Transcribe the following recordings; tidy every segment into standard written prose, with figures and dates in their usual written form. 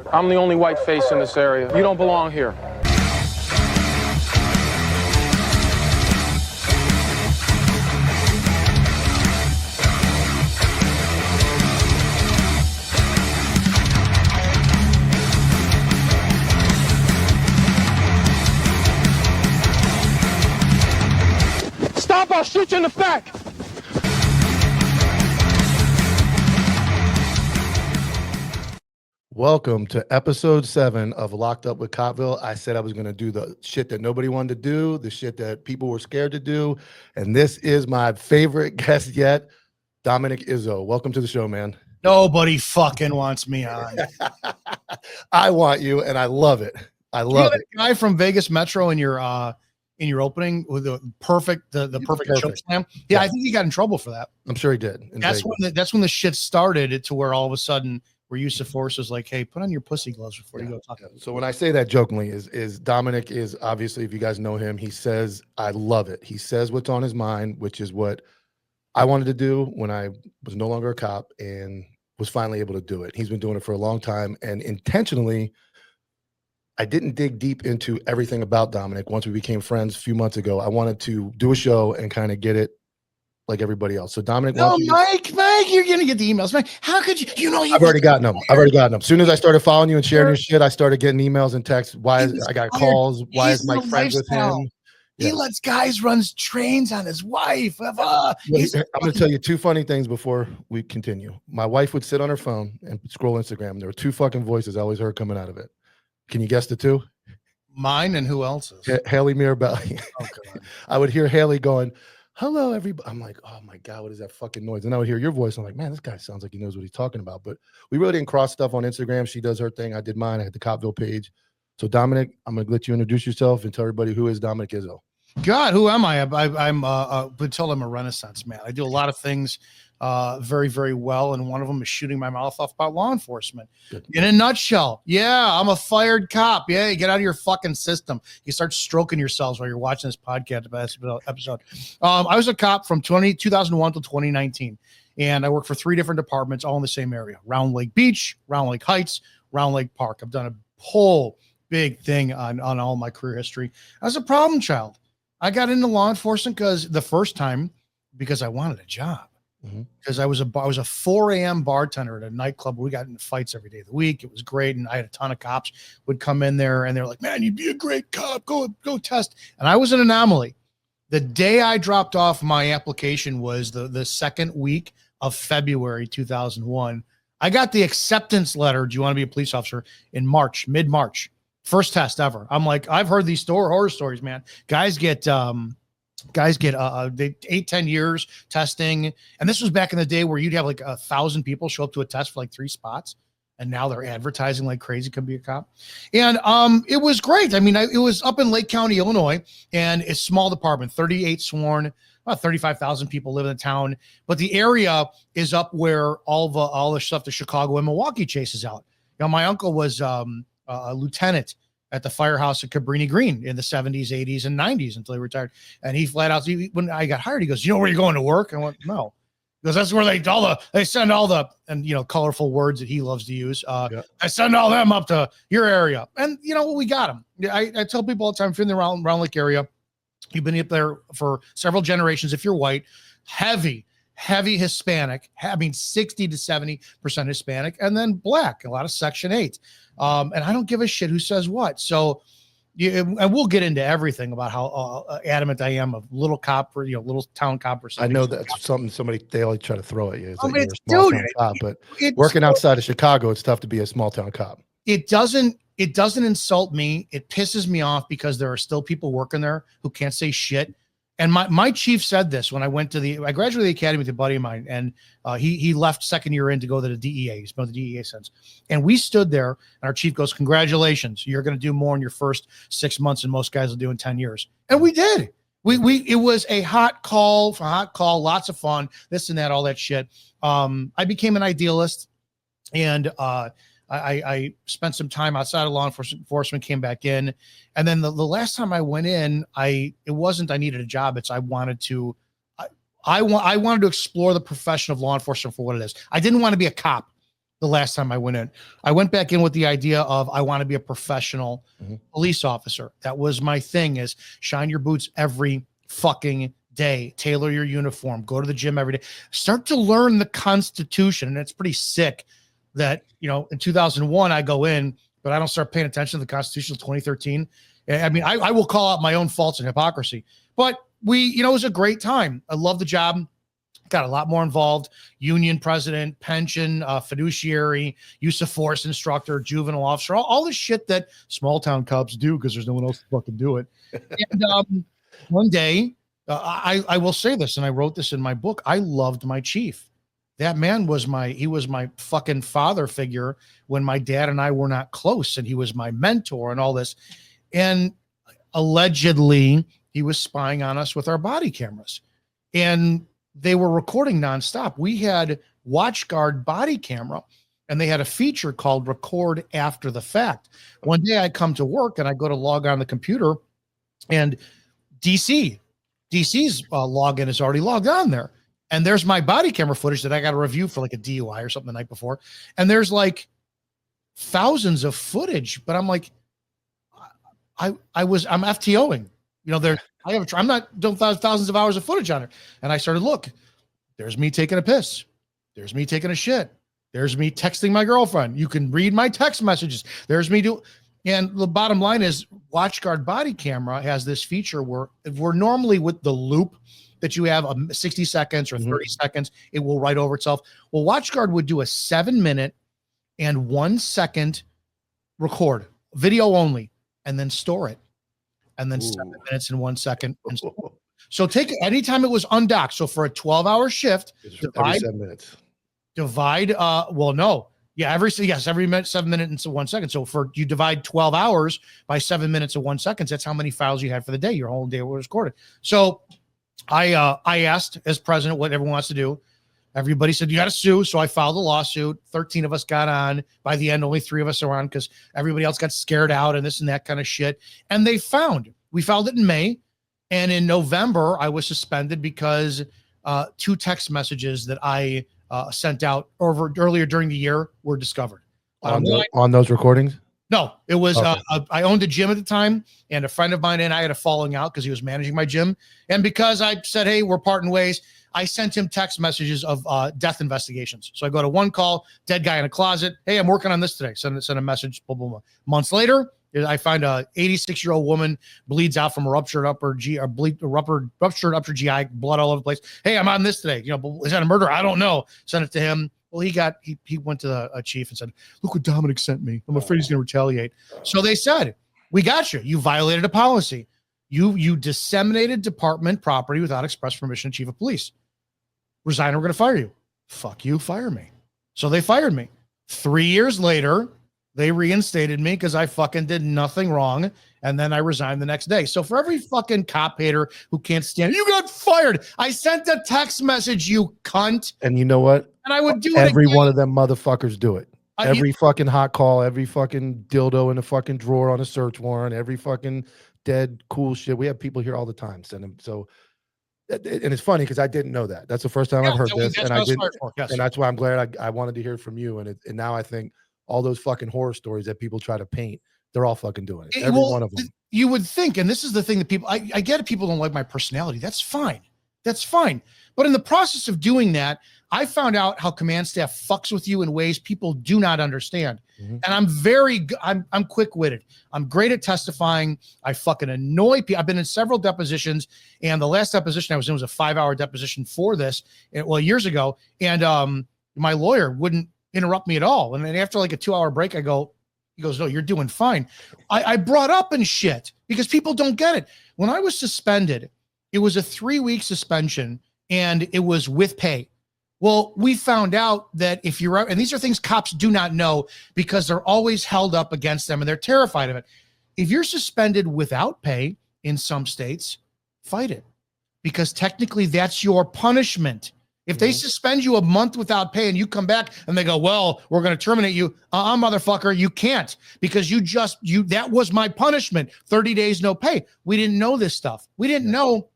I'm the only white face in this area. You don't belong here. Stop, I'll shoot you in the back. Welcome to episode 7 of Locked Up with Copville. I said I was going to do the shit that nobody wanted to do, the shit that people were scared to do. And this is my favorite guest yet, Dominick Izzo. Welcome to the show, man. Nobody fucking wants me on. I want you, and I love it. I love it. Guy from Vegas Metro in your opening with the perfect choke slam. Yeah, I think he got in trouble for that. I'm sure he did. That's when the shit started to where all of a sudden we're used to forces like, hey, put on your pussy gloves before you go talk. So when I say that jokingly, is Dominick is obviously, if you guys know him, he says, I love it. He says what's on his mind, which is what I wanted to do when I was no longer a cop and was finally able to do it. He's been doing it for a long time, and intentionally, I didn't dig deep into everything about Dominick. Once we became friends a few months ago, I wanted to do a show and kind of get it like everybody else. So Dominick, Mike, you're gonna get the emails. Mike, how could you? You know, I've already gotten them. As soon as I started following you and sharing your shit, I started getting emails and texts. I got calls? Why is Mike friends with him? He lets guys run trains on his wife. I'm going to tell you 2 funny things before we continue. My wife would sit on her phone and scroll Instagram. There were 2 fucking voices I always heard coming out of it. Can you guess the 2? Mine and who else's? Haley Mirabelli. Oh, God. I would hear Haley going, hello, everybody. I'm like, oh my God, what is that fucking noise? And I would hear your voice. I'm like, man, this guy sounds like he knows what he's talking about. But we really didn't cross stuff on Instagram. She does her thing. I did mine. I had the Copville page. So Dominick, I'm going to let you introduce yourself and tell everybody who is Dominick Izzo. God, who am I? I'm until I'm a Renaissance man. I do a lot of things very, very well, and one of them is shooting my mouth off about law enforcement. Good. In a nutshell, yeah, I'm a fired cop. Yeah, you get out of your fucking system. You start stroking yourselves while you're watching this podcast episode. I was a cop from 2001 to 2019, and I worked for 3 different departments, all in the same area: Round Lake Beach, Round Lake Heights, Round Lake Park. I've done a whole big thing on all my career history. I was a problem child. I got into law enforcement because I wanted a job. Because I was a 4 a.m. bartender at a nightclub. We got in fights every day of the week. It was great, and I had a ton of cops would come in there, and they're like, "Man, you'd be a great cop. Go test." And I was an anomaly. The day I dropped off my application was the second week of February 2001. I got the acceptance letter. Do you want to be a police officer? In mid-March. First test ever. I'm like, I've heard these horror stories, man. Guys get 8-10 years testing, and this was back in the day where you'd have like 1,000 people show up to a test for like 3 spots, and now they're advertising like crazy can be a cop. And it was great. I mean, it was up in Lake County, Illinois, and it's a small department, 38 sworn, about 35,000 people live in the town, but the area is up where all the stuff that Chicago and Milwaukee chases out. You know, my uncle was a lieutenant at the firehouse at Cabrini Green in the 70s, 80s, and 90s until he retired. And he flat out, when I got hired, he goes, "You know where you're going to work?" I went, "No." Because that's where they send all the, and colorful words that he loves to use. I send all them up to your area. And you know what? We got them. I tell people all the time, if you're in the Round Lake area, you've been up there for several generations. If you're white, heavy Hispanic, 60 to 70% Hispanic, and then black, a lot of Section 8. And I don't give a shit who says what. So, and we'll get into everything about how adamant I am of little town cop. Or something. I know that's something they always try to throw at you. It's cop, but working outside of Chicago, it's tough to be a small town cop. It doesn't insult me. It pisses me off because there are still people working there who can't say shit. And my chief said this when I graduated the academy with a buddy of mine, and he left second year in to go to the DEA. He's been with the DEA since. And we stood there, and our chief goes, "Congratulations, you're going to do more in your first 6 months than most guys will do in 10 years." And we did. It was a hot call, lots of fun, this and that, all that shit. I became an idealist, and I spent some time outside of law enforcement, came back in. And then the last time I went in, it wasn't I needed a job. It's I wanted to explore the profession of law enforcement for what it is. I didn't want to be a cop. the last time I went in. I went back in with the idea of I want to be a professional police officer. That was my thing, is shine your boots every fucking day, tailor your uniform, go to the gym every day, start to learn the Constitution. And it's pretty sick that, you know, in 2001, I go in, but I don't start paying attention to the Constitution until 2013. I mean, I will call out my own faults and hypocrisy, but it was a great time. I love the job. Got a lot more involved. Union president, pension, fiduciary, use of force instructor, juvenile officer, all the shit that small town cops do because there's no one else to fucking do it. And one day, I will say this, and I wrote this in my book. I loved my chief. That man was my fucking father figure when my dad and I were not close, and he was my mentor and all this. And allegedly, he was spying on us with our body cameras, and they were recording nonstop. We had WatchGuard body camera, and they had a feature called record after the fact. One day I come to work and I go to log on the computer, and DC's login is already logged on there. And there's my body camera footage that I got to review for like a DUI or something the night before. And there's like thousands of footage, but I'm like, I'm FTOing, I'm not doing thousands of hours of footage on it. And I started, look, there's me taking a piss. There's me taking a shit. There's me texting my girlfriend. You can read my text messages. There's me and the bottom line is WatchGuard body camera has this feature where we're normally with the loop that you have 60 seconds or 30 seconds, it will write over itself. Well, WatchGuard would do a 7-minute and 1 second record, video only, and then store it. And then 7 minutes and 1 second. So take anytime it was undocked. So for a 12-hour shift, every 7 minutes. Every minute, 7 minutes and 1 second. So you divide 12 hours by 7 minutes and 1 second. That's how many files you had for the day. Your whole day was recorded. So I asked as president what everyone wants to do. Everybody said, you got to sue. So I filed a lawsuit. 13 of us got on. By the end, only 3 of us are on because everybody else got scared out and this and that kind of shit. And we filed it in May. And in November, I was suspended because 2 text messages that I sent out earlier during the year were discovered. On those recordings? No, it was, okay. I owned a gym at the time, and a friend of mine and I had a falling out because he was managing my gym. And because I said, hey, we're parting ways, I sent him text messages of death investigations. So I go to one call, dead guy in a closet. Hey, I'm working on this today. Send a message, blah, blah, blah. Months later, I find a 86-year-old woman bleeds out from a ruptured upper GI, blood all over the place. Hey, I'm on this today. Is that a murder? I don't know. Send it to him. Well, he went to the chief and said, look what Dominick sent me. I'm afraid he's going to retaliate. So they said, we got you. You violated a policy. You disseminated department property without express permission of chief of police. Resign or we're going to fire you. Fuck you, fire me. So they fired me. 3 years later, they reinstated me because I fucking did nothing wrong. And then I resigned the next day. So for every fucking cop hater who can't stand it, you got fired. I sent a text message, you cunt. And you know what? And I would do it Every again. one of them motherfuckers do it. Every fucking hot call, every fucking dildo in the fucking drawer on a search warrant, every fucking dead cool shit. We have people here all the time send them. So, and it's funny because I didn't know that. That's the first time I've heard this, and I didn't. Yes. And that's why I'm glad I wanted to hear from you. And now I think all those fucking horror stories that people try to paint, they're all fucking doing it. Every one of them. You would think, and this is the thing that people, I get it, people don't like my personality. That's fine. That's fine. But in the process of doing that, I found out how command staff fucks with you in ways people do not understand. And I'm quick-witted. I'm great at testifying. I fucking annoy people. I've been in several depositions, and the last deposition I was in was a 5-hour deposition for this, years ago. And my lawyer wouldn't interrupt me at all. And then after like a 2-hour break, he goes, no, you're doing fine. I brought up and shit because people don't get it. When I was suspended, it was a 3-week suspension and it was with pay. Well, we found out that if you're, and these are things cops do not know because they're always held up against them and they're terrified of it. If you're suspended without pay in some states, fight it because technically that's your punishment. If they suspend you a month without pay and you come back and they go, well, we're going to terminate you. Motherfucker, you can't because that was my punishment. 30 days, no pay. We didn't know this stuff. We didn't know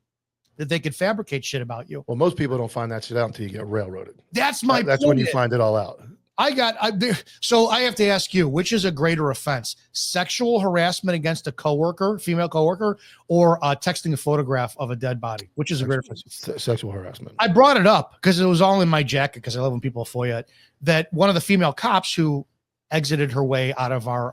that they could fabricate shit about you. Well, most people don't find that shit out until you get railroaded. That's my That's when you find it all out. So I have to ask you, which is a greater offense, sexual harassment against a coworker, female coworker, or texting a photograph of a dead body? Which is a greater offense? Sexual harassment. I brought it up because it was all in my jacket, because I love when people FOIA that one of the female cops who exited her way out of our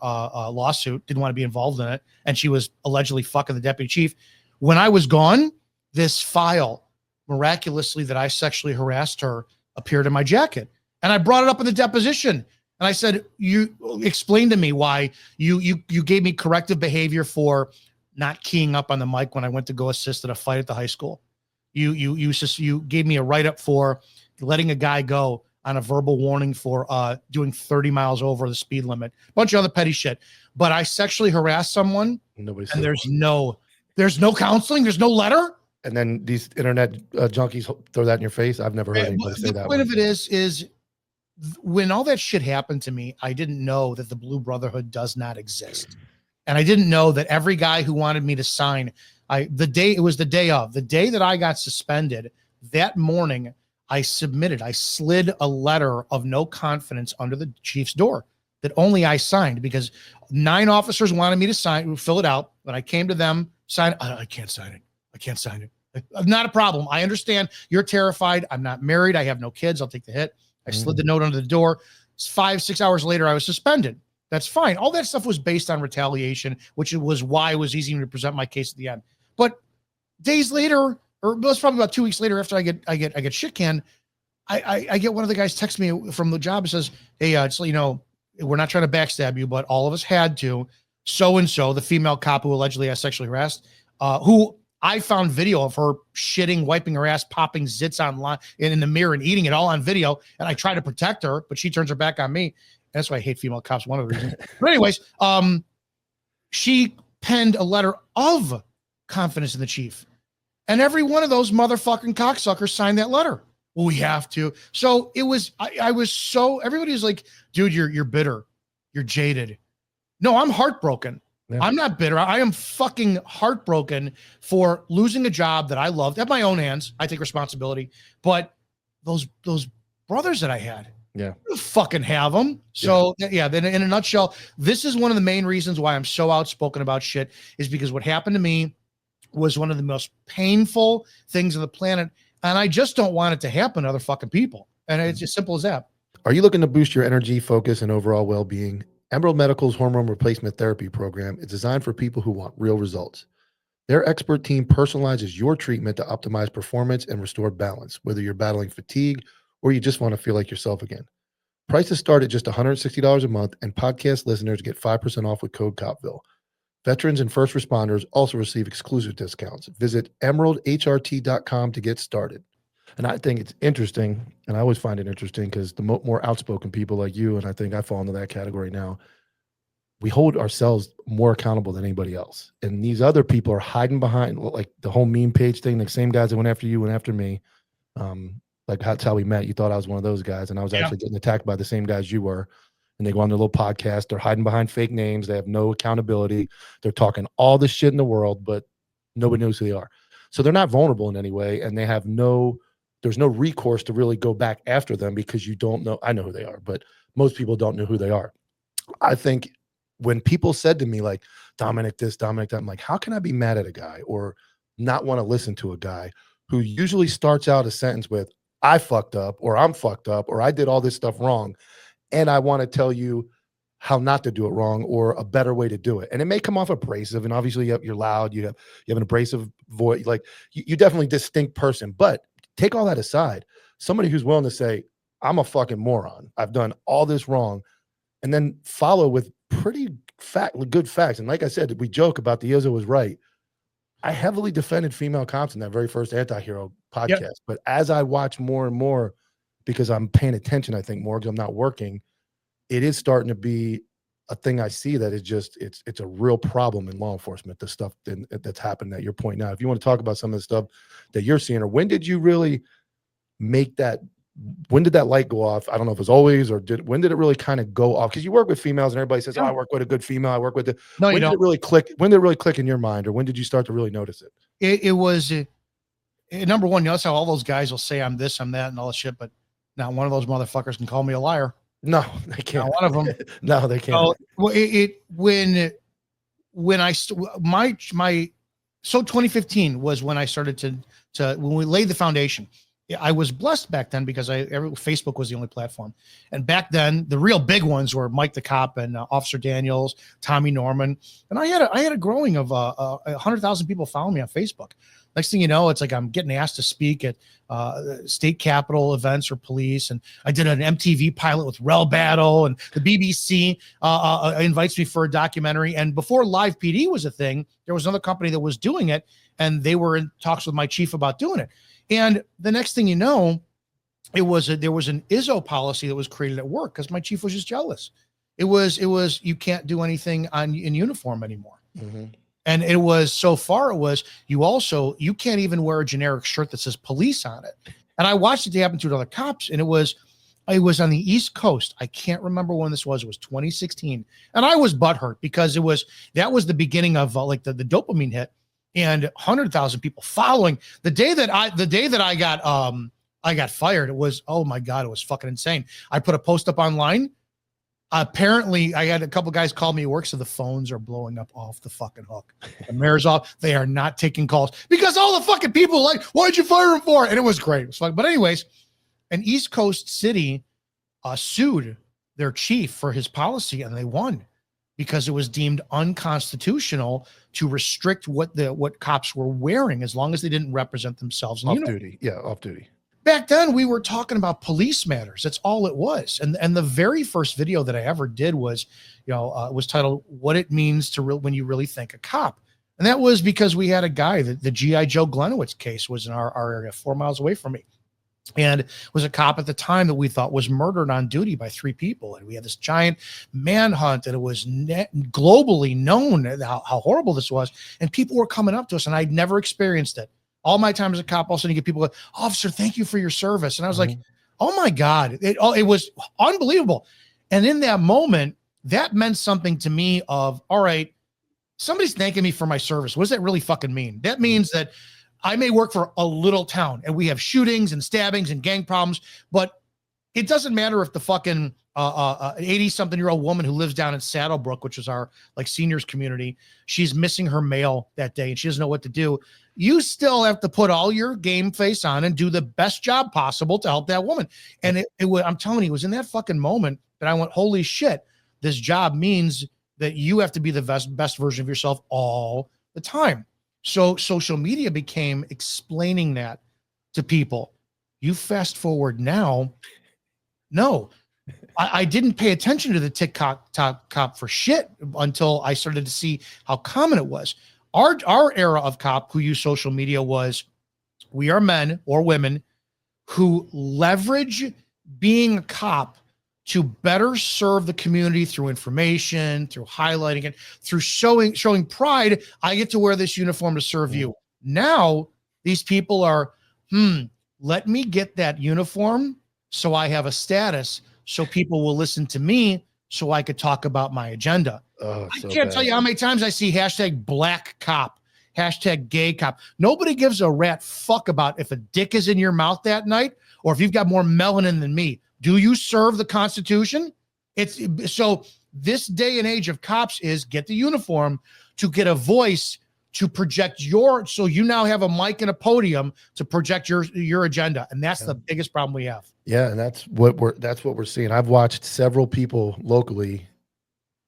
lawsuit didn't want to be involved in it, and she was allegedly fucking the deputy chief. When I was gone, this file, miraculously, that I sexually harassed her appeared in my jacket. And I brought it up in the deposition. And I said, you explain to me why you gave me corrective behavior for not keying up on the mic when I went to go assist at a fight at the high school. You gave me a write-up for letting a guy go on a verbal warning for doing 30 miles over the speed limit. A bunch of other petty shit. But I sexually harassed someone, and there's no counseling, there's no letter. And then these internet junkies throw that in your face. I've never heard anybody say that. The point of it is when all that shit happened to me, I didn't know that the Blue Brotherhood does not exist. And I didn't know that every guy who wanted me to sign, the day that I got suspended, that morning, I slid a letter of no confidence under the chief's door that only I signed, because 9 officers wanted me to fill it out. When I came to them, I can't sign it. I can't sign it. Not a problem. I understand you're terrified. I'm not married. I have no kids. I'll take the hit. I slid the note under the door. 5-6 hours later, I was suspended. That's fine. All that stuff was based on retaliation, which was why it was easy to present my case at the end. But days later, or that's probably about 2 weeks later, after I get shit canned, I get one of the guys text me from the job and says, "Hey, just so you know, we're not trying to backstab you, but all of us had to. So-and-so, the female cop who allegedly I sexually harassed, who I found video of her shitting, wiping her ass, popping zits online in the mirror and eating it all on video. And I try to protect her, but she turns her back on me. That's why I hate female cops. One of the reasons. But anyways, she penned a letter of confidence in the chief. And every one of those motherfucking cocksuckers signed that letter. Well, we have to. So it was, I was so, everybody was like, dude, you're bitter. You're jaded. No, I'm heartbroken. Yeah. I'm not bitter. I am fucking heartbroken for losing a job that I loved at my own hands. I take responsibility, but those brothers that I had, yeah, you fucking have them. So yeah, then in a nutshell, this is one of the main reasons why I'm so outspoken about shit, is because what happened to me was one of the most painful things on the planet. And I just don't want it to happen to other fucking people. And it's as simple as that. Are you looking to boost your energy, focus, and overall well-being? Emerald Medical's hormone replacement therapy program is designed for people who want real results. Their expert team personalizes your treatment to optimize performance and restore balance, whether you're battling fatigue or you just want to feel like yourself again. Prices start at just $160 a month, and podcast listeners get 5% off with code COPVILLE. Veterans and first responders also receive exclusive discounts. Visit emeraldhrt.com to get started. And I think it's interesting, and I always find it interesting because the more outspoken people like you, and I think I fall into that category now, we hold ourselves more accountable than anybody else. And these other people are hiding behind, like the whole meme page thing, the same guys that went after you went after me. Like that's how we met. You thought I was one of those guys, and I was actually getting attacked by the same guys you were. And they go on their little podcast. They're hiding behind fake names. They have no accountability. They're talking all the shit in the world, but nobody knows who they are. So they're not vulnerable in any way, and they have there's no recourse to really go back after them because you don't know. I know who they are, but most people don't know who they are. I think when people said to me like, Dominick this, Dominick that, I'm like, how can I be mad at a guy or not want to listen to a guy who usually starts out a sentence with, I fucked up, or I'm fucked up, or I did all this stuff wrong, and I want to tell you how not to do it wrong or a better way to do it. And it may come off abrasive, and obviously you're loud, you have an abrasive voice, like you definitely distinct person, but take all that aside, somebody who's willing to say, I'm a fucking moron, I've done all this wrong, and then follow with pretty good facts. And like I said, we joke about the Izzo was right. I heavily defended female cops in that very first Anti-Hero podcast. But as I watch more and more, because I'm paying attention, I think more because I'm not working, it is starting to be a thing I see that is just, it's a real problem in law enforcement, the stuff that's happened at your point now. If you want to talk about some of the stuff that you're seeing, or when did you really make that, when did that light go off? I don't know if it was always, or when did it really kind of go off? Because you work with females and everybody says, oh, I work with a good female, I work with it. No, when you did don't. it really click? When did it really click in your mind, or when did you start to really notice it? It was number one, you know, that's how all those guys will say I'm this, I'm that, and all this shit, but not one of those motherfuckers can call me a liar. No, they can't. One of them. No, they can't. Oh, well, when I so 2015 was when I started to when we laid the foundation. I was blessed back then because Facebook was the only platform, and back then the real big ones were Mike the Cop and Officer Daniels, Tommy Norman, and I had a growing of 100,000 people following me on Facebook. Next thing you know, it's like I'm getting asked to speak at state capitol events or police, and I did an MTV pilot with Rel Battle, and the BBC invites me for a documentary. And before Live PD was a thing, there was another company that was doing it, and they were in talks with my chief about doing it. And the next thing you know, there was an Izzo policy that was created at work because my chief was just jealous. It was you can't do anything in uniform anymore. Mm-hmm. And it was you can't even wear a generic shirt that says police on it. And I watched it happen to other cops, and it was on the East Coast. I can't remember when this was. It was 2016, and I was butthurt because that was the beginning of like the dopamine hit. And 100,000 people following. The day that I got fired, it was, oh my God, it was fucking insane. I put a post up online. Apparently, I had a couple guys call me at work, so the phones are blowing up off the fucking hook. The mayor's off. They are not taking calls because all the fucking people like, why'd you fire him for? And it was great. It was fun. But anyways, an East Coast city sued their chief for his policy, and they won, because it was deemed unconstitutional to restrict what cops were wearing as long as they didn't represent themselves in off uniform. duty. Yeah, off duty. Back then, we were talking about police matters. That's all it was. And the very first video that I ever did was, was titled "What It Means to When You Really Think a Cop," and that was because we had a guy that the GI Joe Glenowitz case was in our area, 4 miles away from me. And was a cop at the time that we thought was murdered on duty by 3 people. And we had this giant manhunt, and it was globally known how horrible this was. And people were coming up to us, and I'd never experienced it. All my time as a cop, all of a sudden you get people go, "Officer, thank you for your service." And I was like, oh my God, it was unbelievable. And in that moment, that meant something to me of, all right, somebody's thanking me for my service. What does that really fucking mean? That means that I may work for a little town and we have shootings and stabbings and gang problems, but it doesn't matter if the fucking 80-something-year-old woman who lives down in Saddlebrook, which is our like seniors community, she's missing her mail that day and she doesn't know what to do. You still have to put all your game face on and do the best job possible to help that woman. And I'm telling you, it was in that fucking moment that I went, holy shit, this job means that you have to be the best version of yourself all the time. So social media became explaining that to people. You fast forward now. No, I didn't pay attention to the TikTok cop for shit until I started to see how common it was. Our era of cop who use social media was, we are men or women who leverage being a cop to better serve the community through information, through highlighting it, through showing pride. I get to wear this uniform to serve you. Now, these people are, let me get that uniform so I have a status, so people will listen to me, so I could talk about my agenda. I can't tell you how many times I see hashtag black cop, hashtag gay cop. Nobody gives a rat fuck about if a dick is in your mouth that night or if you've got more melanin than me. Do you serve the Constitution? So this day and age of cops is get the uniform to get a voice to project so you now have a mic and a podium to project your agenda. And that's the biggest problem we have. Yeah. And that's what we're seeing. I've watched several people locally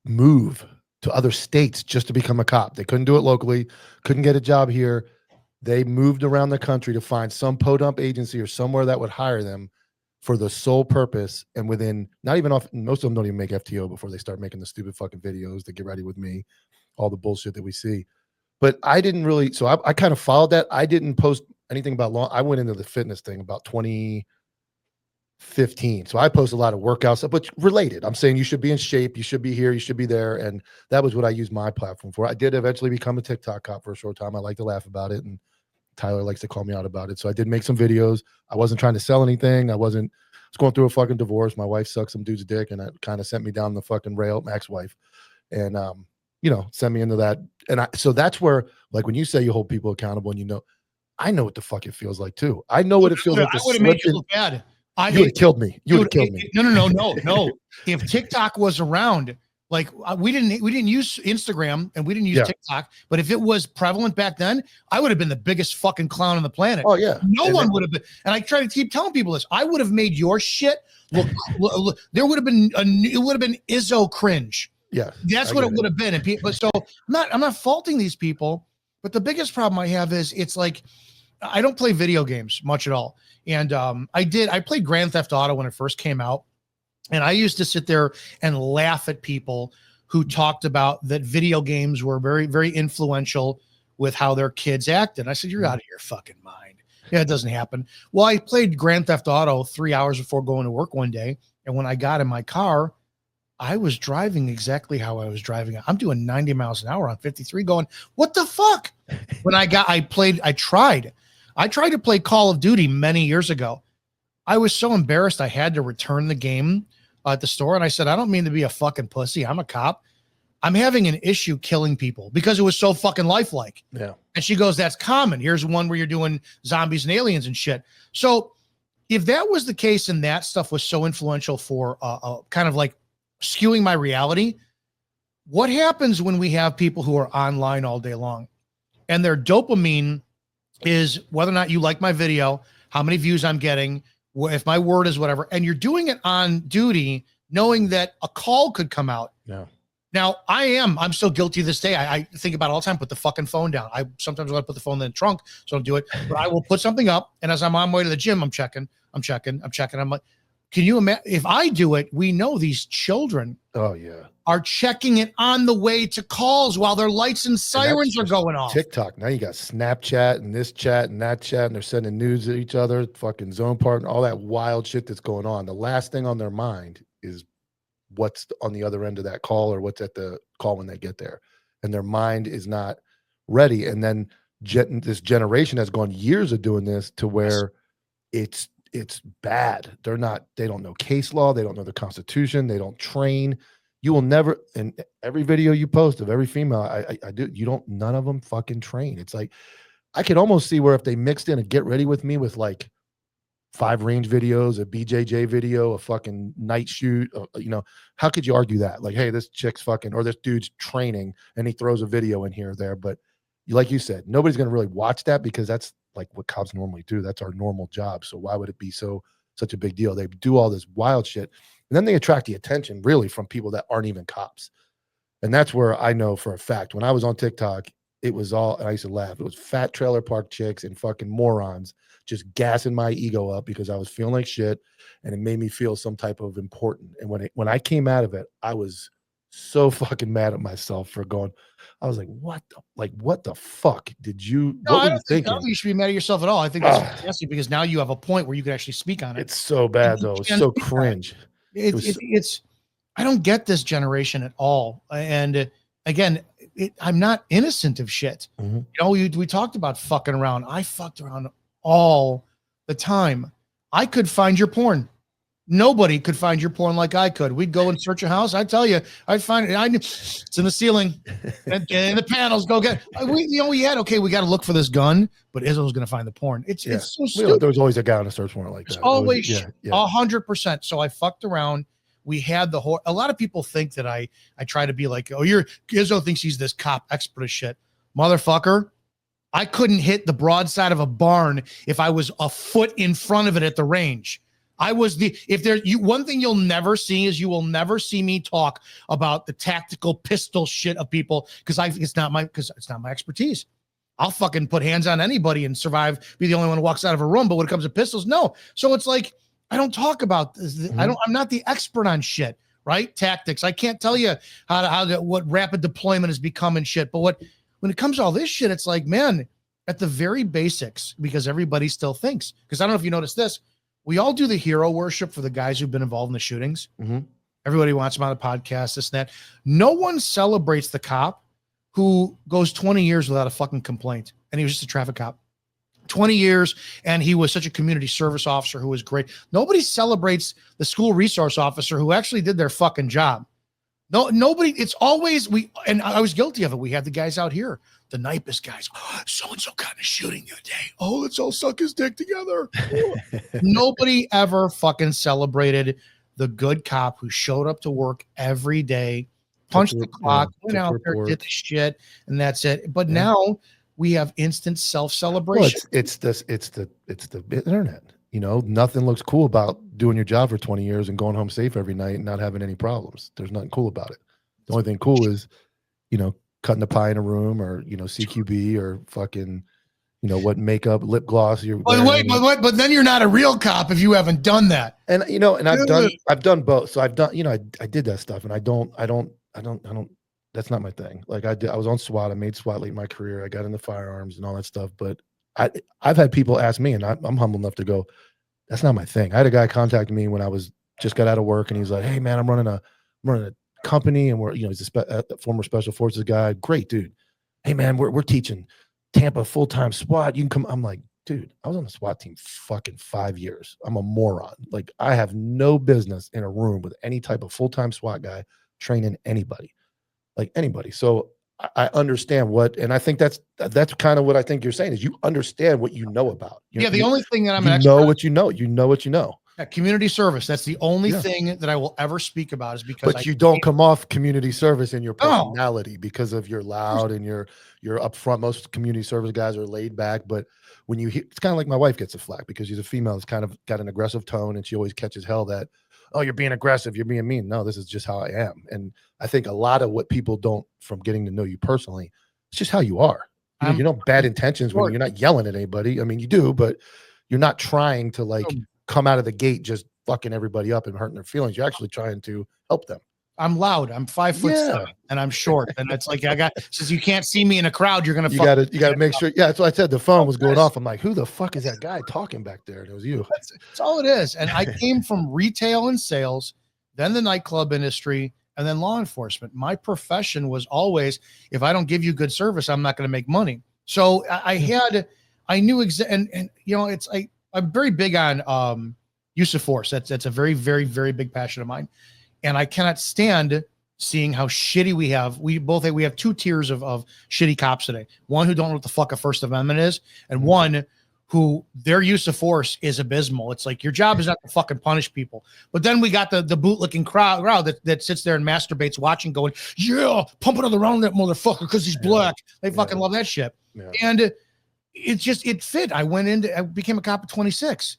move to other states just to become a cop. They couldn't do it locally, couldn't get a job here. They moved around the country to find some podump agency or somewhere that would hire them for the sole purpose. And within most of them don't even make FTO before they start making the stupid fucking videos to get ready with me, all the bullshit that we see. But I didn't really, so I kind of followed that. I didn't post anything about I went into the fitness thing about 2015. So I post a lot of workout stuff, but related. I'm saying you should be in shape, you should be here, you should be there. And that was what I used my platform for. I did eventually become a TikTok cop for a short time. I like to laugh about it. And Tyler likes to call me out about it. So I did make some videos. I wasn't trying to sell anything. I was going through a fucking divorce. My wife sucked some dude's dick and that kind of sent me down the fucking rail, my ex-wife. And, sent me into that. And so that's where, like, when you say you hold people accountable and I know what the fuck it feels like too. I know what it feels like. I would have made you look bad. You would have killed me. You would have killed me. No. If TikTok was around, like we didn't use Instagram and we didn't use TikTok, but if it was prevalent back then, I would have been the biggest fucking clown on the planet. Oh yeah. No one would have been. And I try to keep telling people this. I would have made your shit look. There would have been it would have been Izzo cringe. Yeah. That's what it would have been. And people, so I'm not faulting these people, but the biggest problem I have is it's like I don't play video games much at all. And I played Grand Theft Auto when it first came out. And I used to sit there and laugh at people who talked about that video games were very, very influential with how their kids acted. I said, you're out of your fucking mind. Yeah, it doesn't happen. Well, I played Grand Theft Auto 3 hours before going to work one day. And when I got in my car, I was driving exactly how I was driving. I'm doing 90 miles an hour on 53 going, what the fuck? When I tried to play Call of Duty many years ago. I was so embarrassed I had to return the game at the store. And I said, I don't mean to be a fucking pussy. I'm a cop. I'm having an issue killing people because it was so fucking lifelike. Yeah. And she goes, that's common. Here's one where you're doing zombies and aliens and shit. So if that was the case and that stuff was so influential for kind of like skewing my reality, what happens when we have people who are online all day long and their dopamine is whether or not you like my video, how many views I'm getting, if my word is whatever, and you're doing it on duty, knowing that a call could come out. Yeah. Now I'm still guilty this day. I think about it all the time, put the fucking phone down. I sometimes want to put the phone in the trunk, so don't do it, but I will put something up. And as I'm on my way to the gym, I'm checking. I'm like, can you imagine if I do it? We know these children are checking it on the way to calls while their lights and sirens are going off. TikTok. Now you got Snapchat and this chat and that chat, and they're sending news to each other, fucking zone partner, all that wild shit that's going on. The last thing on their mind is what's on the other end of that call or what's at the call when they get there. And their mind is not ready. And then this generation has gone years of doing this to where it's bad. They don't know case law. They don't know the Constitution. They don't train. You will never, in every video you post of every female, I do, none of them fucking train. It's like, I could almost see where if they mixed in a get ready with me with like 5 range videos, a BJJ video, a fucking night shoot, how could you argue that? Like, hey, this chick's fucking, or this dude's training and he throws a video in here or there. But like you said, nobody's going to really watch that because that's like what cops normally do. That's our normal job. So why would it be such a big deal? They do all this wild shit and then they attract the attention really from people that aren't even cops. And that's where I know for a fact, when I was on TikTok, it was all, and I used to laugh, it was fat trailer park chicks and fucking morons just gassing my ego up because I was feeling like shit and it made me feel some type of important. And when I came out of it, I was so fucking mad at myself for going, I was like, what the fuck did you, no, what were you thinking? I don't think you should be mad at yourself at all. I think that's fantastic because now you have a point where you can actually speak on it. It's so bad though. It's so cringe. It's I don't get this generation at all. And again, I'm not innocent of shit. Mm-hmm. We talked about fucking around. I fucked around all the time. I could find your porn. Nobody could find your porn like I could. We'd go and search a house. I tell you, I'd find it. It's in the ceiling and in the panels. Go get. We got to look for this gun, but Izzo's going to find the porn. It's so stupid. There was always a guy on a search warrant like that. Always 100%. So I fucked around. We had a lot of people think that I try to be like, Izzo thinks he's this cop expert of shit. Motherfucker, I couldn't hit the broadside of a barn if I was a foot in front of it at the range. One thing you'll never see is you will never see me talk about the tactical pistol shit of people because it's not my expertise. I'll fucking put hands on anybody and survive, be the only one who walks out of a room. But when it comes to pistols, no. So it's like, I don't talk about this. Mm-hmm. I'm not the expert on shit, right? Tactics. I can't tell you what rapid deployment has become and shit. But when it comes to all this shit, it's like, man, at the very basics, because everybody still thinks, because I don't know if you noticed this, we all do the hero worship for the guys who've been involved in the shootings. Mm-hmm. Everybody wants them on the podcast, this and that. No one celebrates the cop who goes 20 years without a fucking complaint. And he was just a traffic cop. 20 years, and he was such a community service officer who was great. Nobody celebrates the school resource officer who actually did their fucking job. No, nobody. It's always and I was guilty of it. We had the guys out here, the Nipus guys. So and so got in a shooting the other day. Oh, let's all suck his dick together. Nobody ever fucking celebrated the good cop who showed up to work every day, punched the clock, went out there, did the shit, and that's it. But now we have instant self-celebration. Well, it's the internet. You know, nothing looks cool about doing your job for 20 years and going home safe every night and not having any problems. There's nothing cool about it. The only thing cool is, you know, cutting the pie in a room, or, you know, CQB, or fucking, you know, what makeup, lip gloss you're wearing. But then you're not a real cop if you haven't done that. And, you know, and I've done both. So I've done, you know, I did that stuff, and I don't, that's not my thing. Like I was on SWAT. I made SWAT late in my career. I got into firearms and all that stuff, but I've had people ask me, and I'm humble enough to go, that's not my thing. I had a guy contact me when I was just got out of work, and he's like, hey man, I'm running a company, and we're, you know, he's a former special forces guy. Great dude. Hey man, we're teaching Tampa full-time SWAT. You can come. I'm like, dude, I was on the SWAT team fucking 5 years. I'm a moron. Like, I have no business in a room with any type of full-time SWAT guy training anybody, like anybody. So I understand what, and I think that's kind of what I think you're saying is you understand what you know about. The only thing that I'm an expert, what you know. You know what you know. Yeah, community service. That's the only thing that I will ever speak about, is because. But you don't come off community service in your personality because of you're loud and you're upfront. Most community service guys are laid back, but when you hear, it's kind of like my wife gets a flack because she's a female. It's kind of got an aggressive tone, and she always catches hell that, oh, you're being aggressive, you're being mean. No, this is just how I am. And I think a lot of what people don't, from getting to know you personally, it's just how you are. You know, bad intentions when you're not yelling at anybody. I mean, you do, but you're not trying to like come out of the gate just fucking everybody up and hurting their feelings. You're actually trying to help them. I'm loud. I'm 5'7" and I'm short. And it's like, since you can't see me in a crowd, you gotta make sure. Yeah, that's what I said. The phone was going off. I'm like, who the fuck is that guy talking back there? And it was you. That's all it is. And I came from retail and sales, then the nightclub industry, and then law enforcement. My profession was always, if I don't give you good service, I'm not going to make money. So I knew and you know, I'm very big on use of force. That's a very, very, very big passion of mine. And I cannot stand seeing how shitty we have. We have two tiers of shitty cops today. One who don't know what the fuck a First Amendment is, and one who their use of force is abysmal. It's like, your job is not to fucking punish people. But then we got the bootlicking crowd that sits there and masturbates watching, going, yeah, pump another round on that motherfucker because he's black. They fucking love that shit. Yeah. And it fit. I became a cop at 26.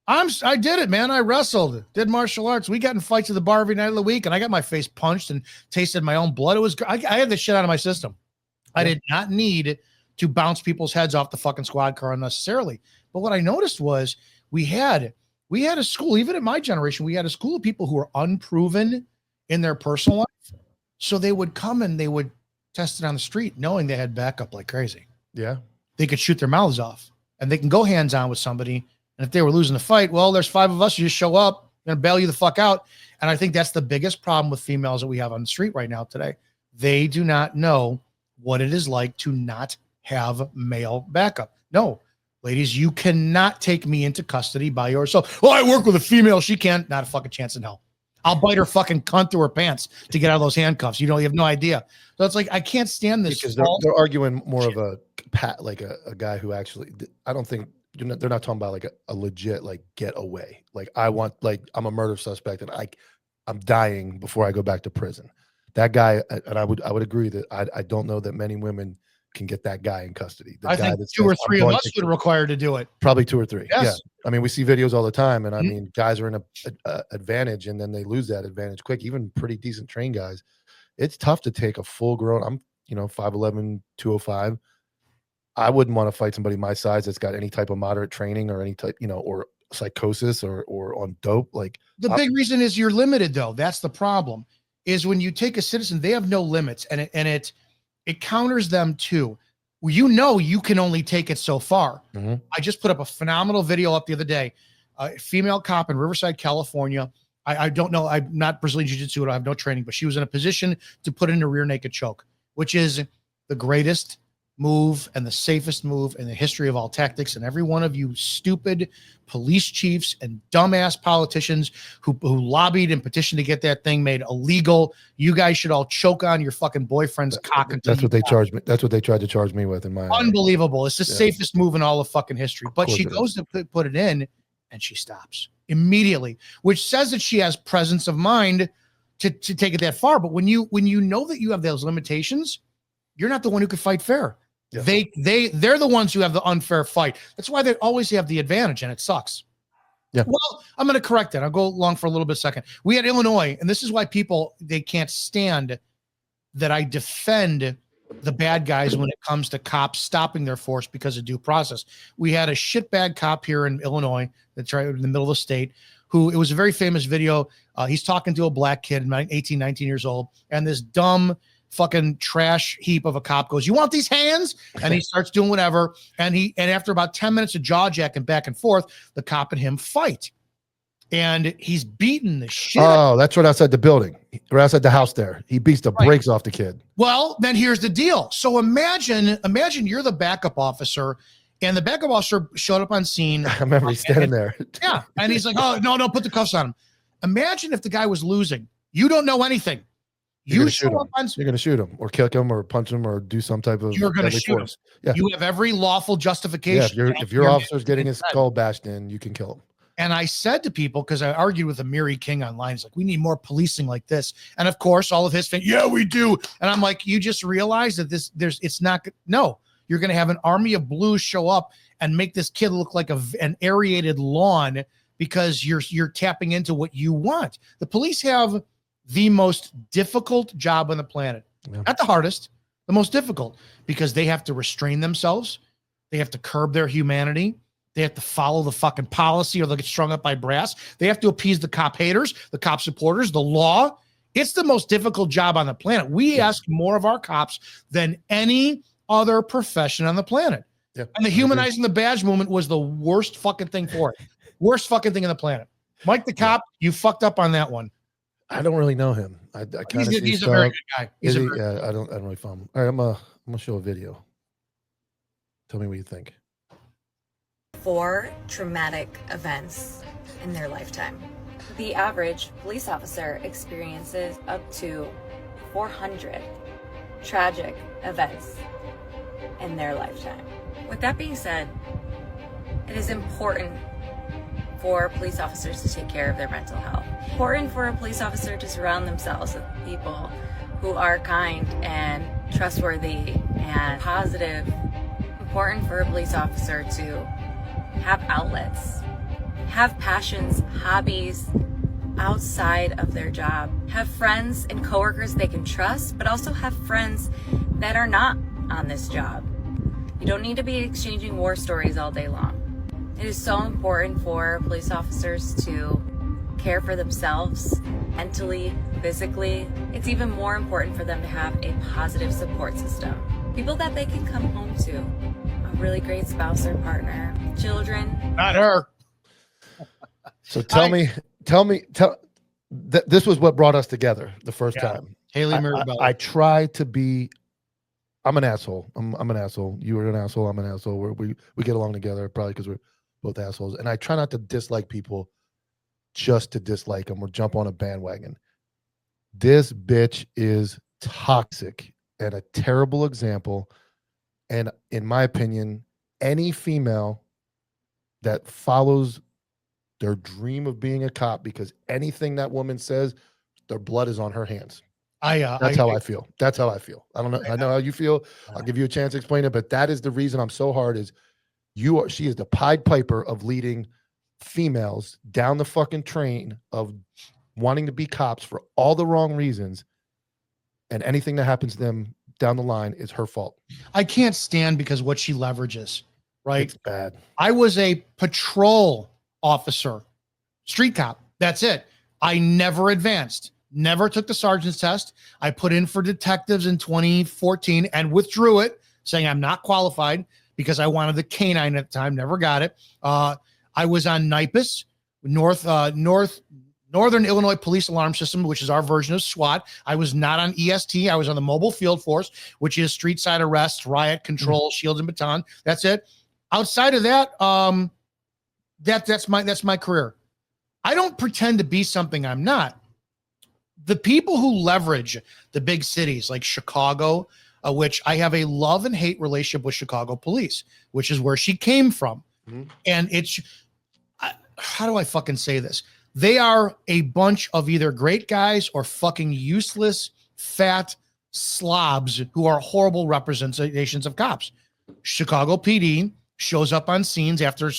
I did it, man. I wrestled, did martial arts. We got in fights at the bar every night of the week, and I got my face punched and tasted my own blood. It was I had this shit out of my system. I did not need to bounce people's heads off the fucking squad car unnecessarily. But what I noticed was we had a school, even in my generation, we had a school of people who were unproven in their personal life. So they would come and they would test it on the street, knowing they had backup like crazy. Yeah. They could shoot their mouths off, and they can go hands-on with somebody. And if they were losing the fight, well, there's 5 of us. You just show up, going to bail you the fuck out. And I think that's the biggest problem with females that we have on the street right now today. They do not know what it is like to not have male backup. No, ladies, you cannot take me into custody by yourself. Oh, I work with a female. She can't. Not a fucking chance in hell. I'll bite her fucking cunt through her pants to get out of those handcuffs. You have no idea. So it's like, I can't stand this. Because they're arguing more of a guy who actually, I don't think, they're not talking about like a legit like get away. Like I'm a murder suspect and I'm dying before I go back to prison. That guy, and I would agree that I don't know that many women can get that guy in custody. I think 2 or 3 of us would require to do it. Probably 2 or 3. Yes. Yeah. I mean, we see videos all the time, and I mean, guys are in a advantage, and then they lose that advantage quick. Even pretty decent trained guys, it's tough to take a full grown. I'm 5'11", 205. I wouldn't want to fight somebody my size that's got any type of moderate training or any type, or psychosis or on dope. Like, the big reason is you're limited, though. That's the problem. Is when you take a citizen, they have no limits, and it counters them too. You can only take it so far. Mm-hmm. I just put up a phenomenal video up the other day. A female cop in Riverside, California. I don't know. I'm not Brazilian Jiu-Jitsu. I have no training, but she was in a position to put in a rear naked choke, which is the greatest move and the safest move in the history of all tactics. And every one of you stupid police chiefs and dumbass politicians who lobbied and petitioned to get that thing made illegal, you guys should all choke on your fucking boyfriend's cock. That's what they charged me. That's what they tried to charge me with in my unbelievable. It's the safest move in all of fucking history. But she goes to put it in and she stops immediately, which says that she has presence of mind to take it that far. But when you know that you have those limitations, you're not the one who could fight fair. Yeah. They're the ones who have the unfair fight. That's why they always have the advantage, and it sucks. Yeah. Well, I'm going to correct that. I'll go along for a little bit second. We had Illinois, and this is why they can't stand that I defend the bad guys when it comes to cops stopping their force because of due process. We had a shitbag cop here in Illinois that's right in the middle of the state who, it was a very famous video. He's talking to a black kid, 18, 19 years old, and this dumb fucking trash heap of a cop goes, "You want these hands?" And he starts doing whatever. And after about 10 minutes of jaw jacking back and forth, the cop and him fight. And he's beating the shit. Oh, that's right outside the building, right outside the house there. He beats the brakes off the kid. Well, then here's the deal. So imagine you're the backup officer, and the backup officer showed up on scene. I remember he's standing there. Yeah. And he's like, "Oh, no, put the cuffs on him." Imagine if the guy was losing. You don't know anything. You're going to shoot him or kick him or punch him or do some type of. You're going to shoot him. Yeah. You have every lawful justification. Yeah, if your officer's getting his skull bashed in, you can kill him. And I said to people, because I argued with Amiri King online, it's like, we need more policing like this. And of course, all of his fans, yeah, we do. And I'm like, you just realize that you're going to have an army of blues show up and make this kid look like an aerated lawn because you're tapping into what you want. The police have the most difficult job on the planet. Yeah. Not the hardest, the most difficult, because they have to restrain themselves. They have to curb their humanity. They have to follow the fucking policy or they'll get strung up by brass. They have to appease the cop haters, the cop supporters, the law. It's the most difficult job on the planet. We ask more of our cops than any other profession on the planet. Yeah. And the humanizing the badge movement was the worst fucking thing for it. Worst fucking thing on the planet. Mike the cop, you fucked up on that one. I don't really know him. I kind of he's a very good guy. I don't really follow him. All right, I'm gonna show a video. Tell me what you think. 4 traumatic events in their lifetime. The average police officer experiences up to 400 tragic events in their lifetime. With that being said, it is important for police officers to take care of their mental health. Important for a police officer to surround themselves with people who are kind and trustworthy and positive. Important for a police officer to have outlets, have passions, hobbies outside of their job, have friends and coworkers they can trust, but also have friends that are not on this job. You don't need to be exchanging war stories all day long. It is so important for police officers to care for themselves mentally, physically. It's even more important for them to have a positive support system. People that they can come home to, a really great spouse or partner, children. Not her. So this was what brought us together the first time. Haley I try to be. I'm an asshole. I'm an asshole. You are an asshole. I'm an asshole. We get along together probably because we're both assholes. And I try not to dislike people just to dislike them or jump on a bandwagon. This bitch is toxic and a terrible example. And in my opinion, any female that follows their dream of being a cop because anything that woman says, their blood is on her hands. That's how I feel. That's how I feel. I don't know. I know how you feel. I'll give you a chance to explain it, but that is the reason I'm so hard is she is the Pied Piper of leading females down the fucking train of wanting to be cops for all the wrong reasons. And anything that happens to them down the line is her fault. I can't stand because what she leverages, right? It's bad. I was a patrol officer, street cop. That's it. I never advanced, never took the sergeant's test. I put in for detectives in 2014 and withdrew it, saying I'm not qualified because I wanted the canine at the time, never got it. I was on NIPUS, North Northern Illinois Police Alarm System, which is our version of SWAT. I was not on EST. I was on the Mobile Field Force, which is street side arrest, riot control, shields and baton. That's it. Outside of that, that's my career. I don't pretend to be something I'm not. The people who leverage the big cities like Chicago, which I have a love and hate relationship with Chicago police, which is where she came from. And how do I fucking say this? They are a bunch of either great guys or fucking useless, fat slobs who are horrible representations of cops. Chicago PD shows up on scenes after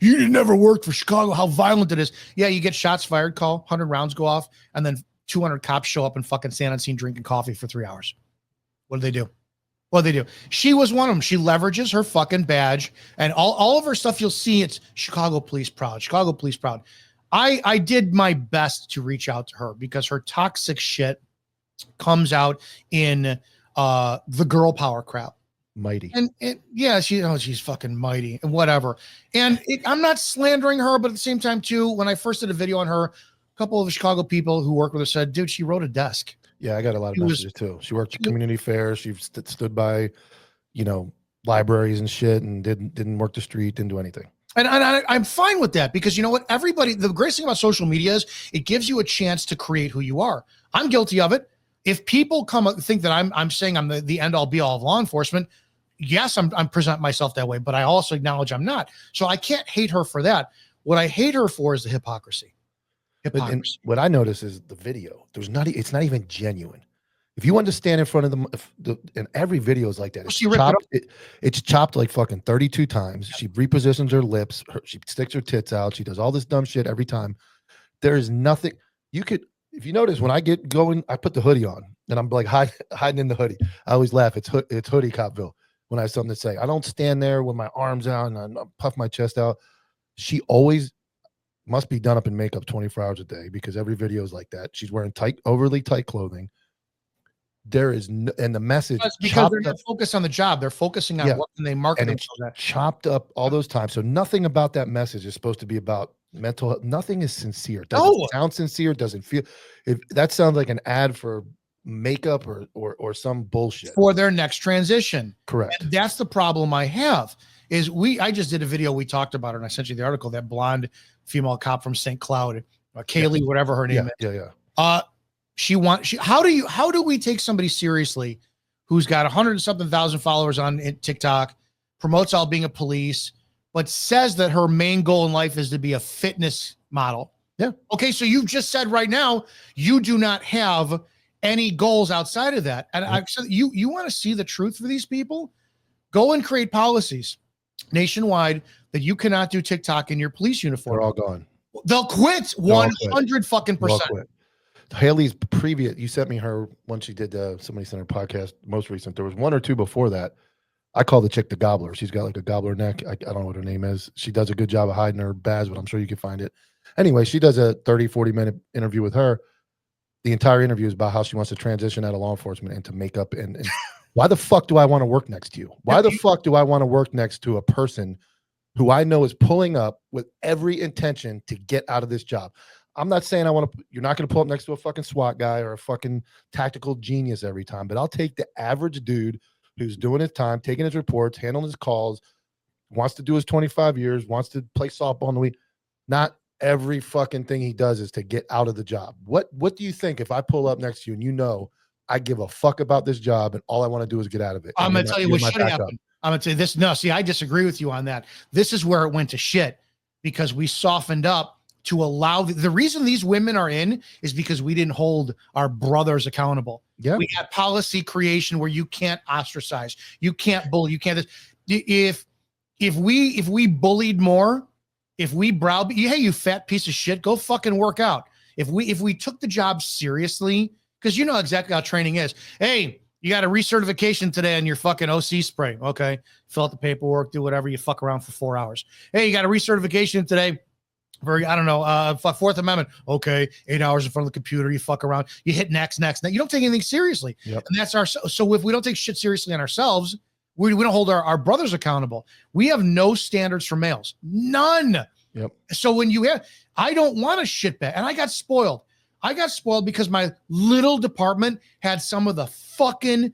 you never worked for Chicago. How violent it is. Yeah, you get shots fired, call 100 rounds go off, and then 200 cops show up and fucking stand on scene drinking coffee for 3 hours. What do they do? What they do? She was one of them. She leverages her fucking badge and all of her stuff. You'll see it's Chicago police proud. Chicago police proud. I did my best to reach out to her because her toxic shit comes out in the girl power crap. Mighty. And yeah, she's fucking mighty and whatever. And I'm not slandering her, but at the same time too, when I first did a video on her, a couple of the Chicago people who work with her said, dude, she wrote a desk. Yeah, I got a lot of messages too. She worked at community fairs. She stood by, libraries and shit, and didn't work the street, didn't do anything. And I'm fine with that because you know what? The greatest thing about social media is it gives you a chance to create who you are. I'm guilty of it. If people think that I'm saying I'm the end all be all of law enforcement, yes, I'm presenting myself that way, but I also acknowledge I'm not. So I can't hate her for that. What I hate her for is the hypocrisy. And what I notice is the video. It's not even genuine. If you want to stand in front of them, and every video is like that. It's chopped like fucking 32 times. She repositions her lips. She sticks her tits out. She does all this dumb shit every time. There is nothing if you notice when I get going, I put the hoodie on and I'm like hiding in the hoodie. I always laugh. It's hoodie copville when I have something to say. I don't stand there with my arms out and I puff my chest out. She always must be done up in makeup 24 hours a day because every video is like that. She's wearing overly tight clothing. There is and the message because they're not focused on the job. They're focusing on what can they market. And it's chopped up all those times. So nothing about that message is supposed to be about mental health. Nothing is sincere. It doesn't sound sincere. Doesn't feel. That sounds like an ad for makeup or some bullshit for their next transition. Correct. And that's the problem I have. I just did a video. We talked about her, and I sent you the article. That blonde female cop from St. Cloud, Kaylee, whatever her name is. Yeah. How do we take somebody seriously who's got 100-something thousand followers on TikTok, promotes all being a police, but says that her main goal in life is to be a fitness model? Yeah. Okay. So you've just said right now, you do not have any goals outside of that. And I said, you want to see the truth for these people? Go and create policies nationwide that you cannot do TikTok in your police uniform. They're all gone. They'll quit 100 fucking percent. Haley's previous, you sent me her when she did somebody sent her podcast most recent. There was one or two before that. I call the chick the gobbler. She's got like a gobbler neck. I don't know what her name is. She does a good job of hiding her badge, but I'm sure you can find it. Anyway, she does a 30-40 minute interview with her. The entire interview is about how she wants to transition out of law enforcement into makeup. And why the fuck do I want to work next to you? Why the fuck do I want to work next to a person who I know is pulling up with every intention to get out of this job? I'm not saying you're not going to pull up next to a fucking SWAT guy or a fucking tactical genius every time, but I'll take the average dude who's doing his time, taking his reports, handling his calls, wants to do his 25 years, wants to play softball in the week. Not every fucking thing he does is to get out of the job. What do you think if I pull up next to you and I give a fuck about this job and all I want to do is get out of it? I'm going to tell you what should happen. I'm going to say this. No, see, I disagree with you on that. This is where it went to shit because we softened up to allow the reason these women are in is because we didn't hold our brothers accountable. Yeah. We had policy creation where you can't ostracize, you can't bully, you can't. If we bullied more, if we browbeat, hey, you fat piece of shit, go fucking work out. If we took the job seriously, because you know exactly how training is. Hey, you got a recertification today on your fucking OC spray. Okay. Fill out the paperwork, do whatever, you fuck around for 4 hours. Hey, you got a recertification today. Fourth Amendment. Okay, 8 hours in front of the computer. You fuck around. You hit next. You don't take anything seriously. Yep. And that's so if we don't take shit seriously on ourselves, we don't hold our brothers accountable. We have no standards for males. None. Yep. So when you have, I don't want a shit bag. And I got spoiled. I got spoiled because my little department had some of the fucking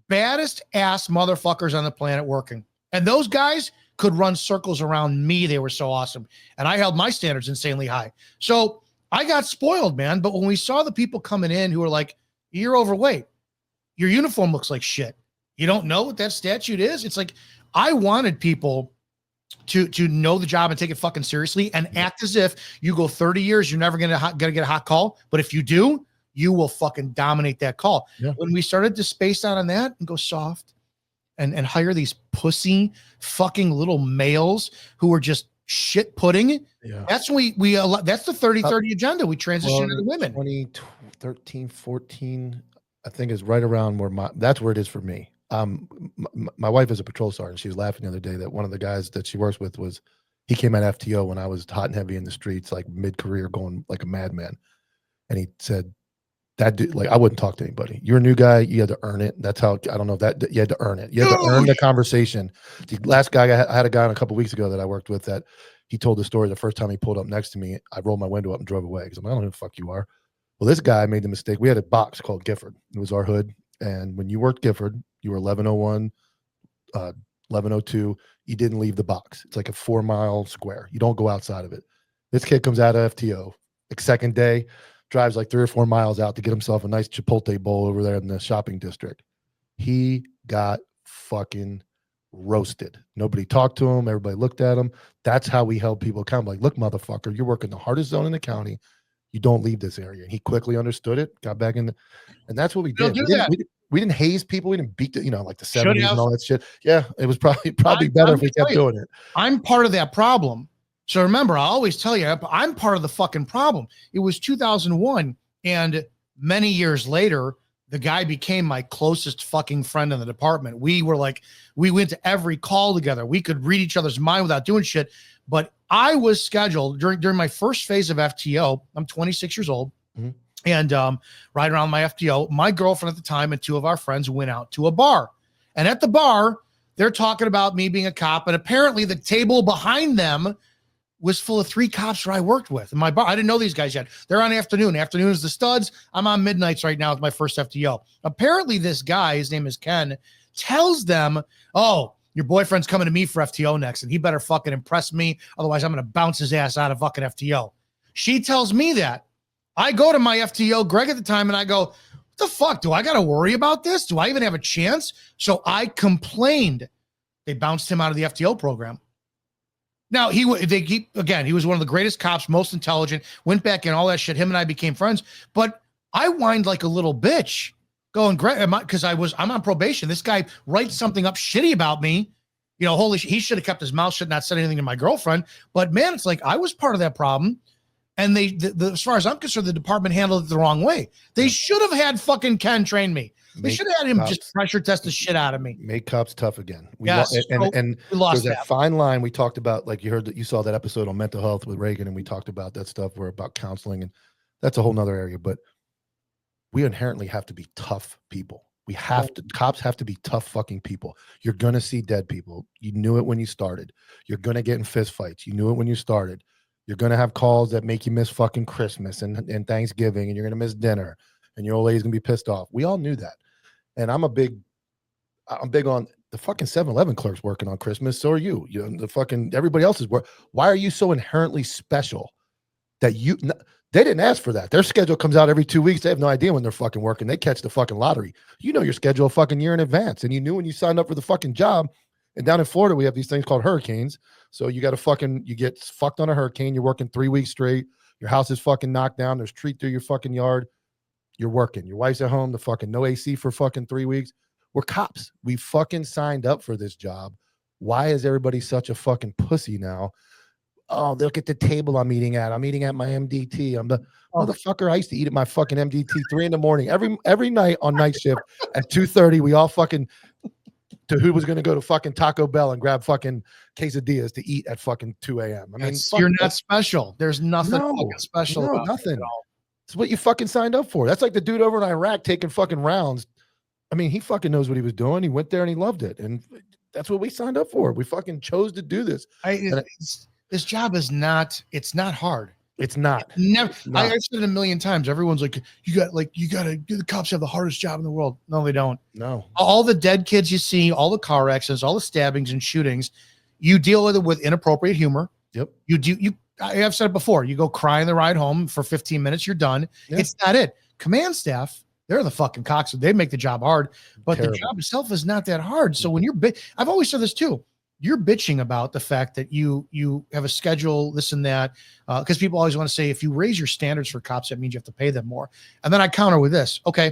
baddest ass motherfuckers on the planet working. And those guys could run circles around me. They were so awesome. And I held my standards insanely high. So I got spoiled, man. But when we saw the people coming in who were like, you're overweight, your uniform looks like shit, you don't know what that statute is. It's like, I wanted people to know the job and take it fucking seriously and act as if you go 30 years, you're never gonna get a hot call. But if you do, you will fucking dominate that call. Yeah. When we started to space out on that and go soft and hire these pussy fucking little males who are just shit pudding. Yeah. That's when we that's the 30-30 agenda. We transition to the women. 2013, 14, I think is right around where that's where it is for me. My wife is a patrol sergeant. She was laughing the other day that one of the guys that she works with he came at FTO when I was hot and heavy in the streets, like mid-career, going like a madman. And he said, that dude, like, I wouldn't talk to anybody. You're a new guy. You had to earn it. That's how, I don't know, that you had to earn it. You had to earn the conversation. The last guy, I had a guy on a couple of weeks ago that I worked with that he told the story the first time he pulled up next to me. I rolled my window up and drove away because I'm like, I don't know who the fuck you are. Well, this guy made the mistake. We had a box called Gifford. It was our hood. And when you worked Gifford, you were 1101, 1102. You didn't leave the box. It's like a 4-mile square. You don't go outside of it. This kid comes out of FTO, like second day, drives like 3 or 4 miles out to get himself a nice Chipotle bowl over there in the shopping district. He got fucking roasted. Nobody talked to him. Everybody looked at him. That's how we held people accountable. Like, look, motherfucker, you're working the hardest zone in the county. You don't leave this area. And he quickly understood it, got back in, and that's what we did. We didn't haze people. We didn't beat the, like the 70s and all that shit. Yeah, it was probably better if we kept doing it. I'm part of that problem. So remember, I always tell you, I'm part of the fucking problem. It was 2001, and many years later, the guy became my closest fucking friend in the department. We were like, we went to every call together. We could read each other's mind without doing shit. But I was scheduled during my first phase of FTO. I'm 26 years old. Mm-hmm. And right around my FTO, my girlfriend at the time and 2 of our friends went out to a bar. And at the bar, they're talking about me being a cop. And apparently the table behind them was full of 3 cops where I worked with in my bar. I didn't know these guys yet. They're on afternoon. Afternoon is the studs. I'm on midnights right now with my first FTO. Apparently this guy, his name is Ken, tells them, oh, your boyfriend's coming to me for FTO next, and he better fucking impress me. Otherwise, I'm going to bounce his ass out of fucking FTO. She tells me that. I go to my FTO, Greg at the time, and I go, what the fuck? Do I got to worry about this? Do I even have a chance? So I complained. They bounced him out of the FTO program. Now, he was one of the greatest cops, most intelligent, went back in, all that shit. Him and I became friends. But I whined like a little bitch. Going, Greg, because I'm on probation. This guy writes something up shitty about me. Holy shit, he should have kept his mouth shut, not said anything to my girlfriend. But man, it's like I was part of that problem. And as far as I'm concerned, the department handled it the wrong way. They should have had fucking Ken train me. They should have had him just pressure test the shit out of me. Make cops tough again. We lost there's that fine line we talked about. Like you saw that episode on mental health with Reagan, and we talked about that stuff. We're about counseling, and that's a whole nother area. But we inherently have to be tough people. Cops have to be tough fucking people. You're going to see dead people. You knew it when you started. You're going to get in fist fights. You knew it when you started. You're going to have calls that make you miss fucking Christmas and Thanksgiving, and you're going to miss dinner, and your old lady's going to be pissed off. We all knew that. And I'm big on the fucking 7-Eleven clerks working on Christmas. So are you. The fucking everybody else is work. Why are you so inherently special that they didn't ask for that? Their schedule comes out every 2 weeks. They have no idea when they're fucking working. They catch the fucking lottery. You know your schedule a fucking year in advance, and you knew when you signed up for the fucking job. And down in Florida, we have these things called hurricanes. So you get fucked on a hurricane. You're working 3 weeks straight. Your house is fucking knocked down. There's tree through your fucking yard. You're working. Your wife's at home. The fucking no AC for fucking 3 weeks. We're cops. We fucking signed up for this job. Why is everybody such a fucking pussy now? Oh, look at the table I'm eating at. I'm eating at my MDT. I'm the motherfucker. I used to eat at my fucking MDT 3 a.m. every night on night shift at 2:30. We all fucking to who was going to go to fucking Taco Bell and grab fucking quesadillas to eat at fucking 2 a.m. I mean, you're not special. There's nothing fucking special about nothing. It's what you fucking signed up for. That's like the dude over in Iraq taking fucking rounds. I mean, he fucking knows what he was doing. He went there and he loved it. And that's what we signed up for. We fucking chose to do this. This job is not, it's not hard. It's not. Never. It's not. I've said it a million times. Everyone's like, you got to, the cops have the hardest job in the world. No, they don't. No. All the dead kids you see, all the car accidents, all the stabbings and shootings, you deal with it with inappropriate humor. Yep. I have said it before. You go cry on the ride home for 15 minutes, you're done. Yeah. It's not it. Command staff, they're the fucking cocks. They make the job hard, but Terrible. the job itself is not that hard. So when you're I've always said this too. You're bitching about the fact that you have a schedule, this and that, because people always want to say if you raise your standards for cops, that means you have to pay them more. And then I counter with this. Okay,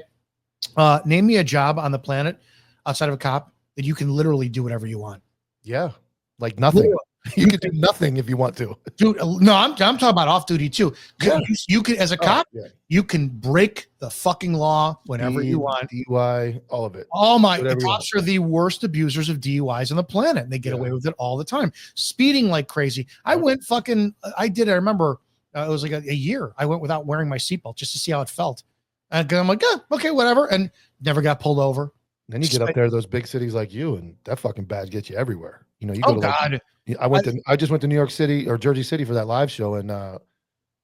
name me a job on the planet outside of a cop that you can literally do whatever you want. Yeah. Like nothing. Literally. You can do nothing if you want to. Dude, no, I'm talking about off duty too. Yeah. You can, as a cop, yeah. you can break the fucking law whenever you want. DUI, all of it. Oh my, Whatever the you cops are the worst abusers of DUIs on the planet. And they get away with it all the time. Speeding like crazy. I remember it was like a year. I went without wearing my seatbelt just to see how it felt. And I'm like, okay, whatever. And never got pulled over. Then you get up there, those big cities like you, and that fucking badge gets you everywhere. You know, you go to God. I just went to New York City or Jersey City for that live show, and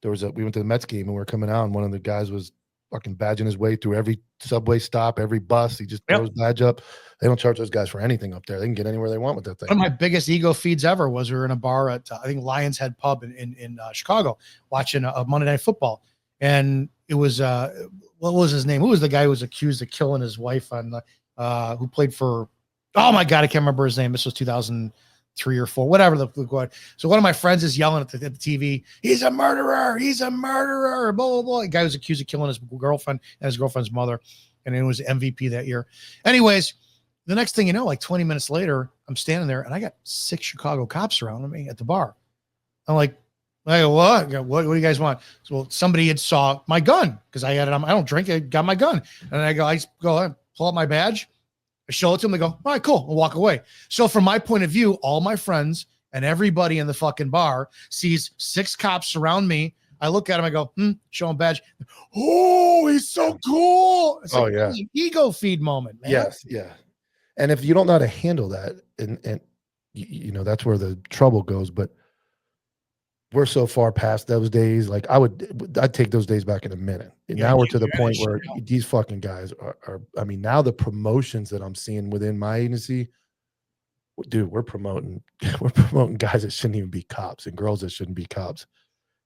we went to the Mets game, and we were coming out, and one of the guys was fucking badging his way through every subway stop, every bus. He just throws badge up. They don't charge those guys for anything up there. They can get anywhere they want with that thing. One of my biggest ego feeds ever was we were in a bar at I think Lions Head Pub in Chicago watching a Monday Night Football, and it was what was his name? Who was the guy who was accused of killing his wife on who played for? Oh my God, I can't remember his name. This was 2003 or 4, whatever. So one of my friends is yelling at the TV, he's a murderer, blah, blah, blah. The guy was accused of killing his girlfriend and his girlfriend's mother, and it was MVP that year. Anyways, the next thing you know, like 20 minutes later, I'm standing there and I got 6 Chicago cops surrounding me at the bar. I'm like, what do you guys want? So, well, somebody had saw my gun because I had it on. I don't drink. I got my gun, and I go ahead, pull out my badge. I show it to them. They go, all right, cool. I'll walk away. So from my point of view, all my friends and everybody in the fucking bar sees 6 cops surround me. I look at him. I go, show him badge. Oh, he's so cool. It's like an ego feed moment, man. Yes, yeah. And if you don't know how to handle that, and you know, that's where the trouble goes. But we're so far past those days. Like I'd take those days back in a minute. And now we're to the point where these fucking guys are, I mean, now the promotions that I'm seeing within my agency, dude, we're promoting guys that shouldn't even be cops and girls that shouldn't be cops.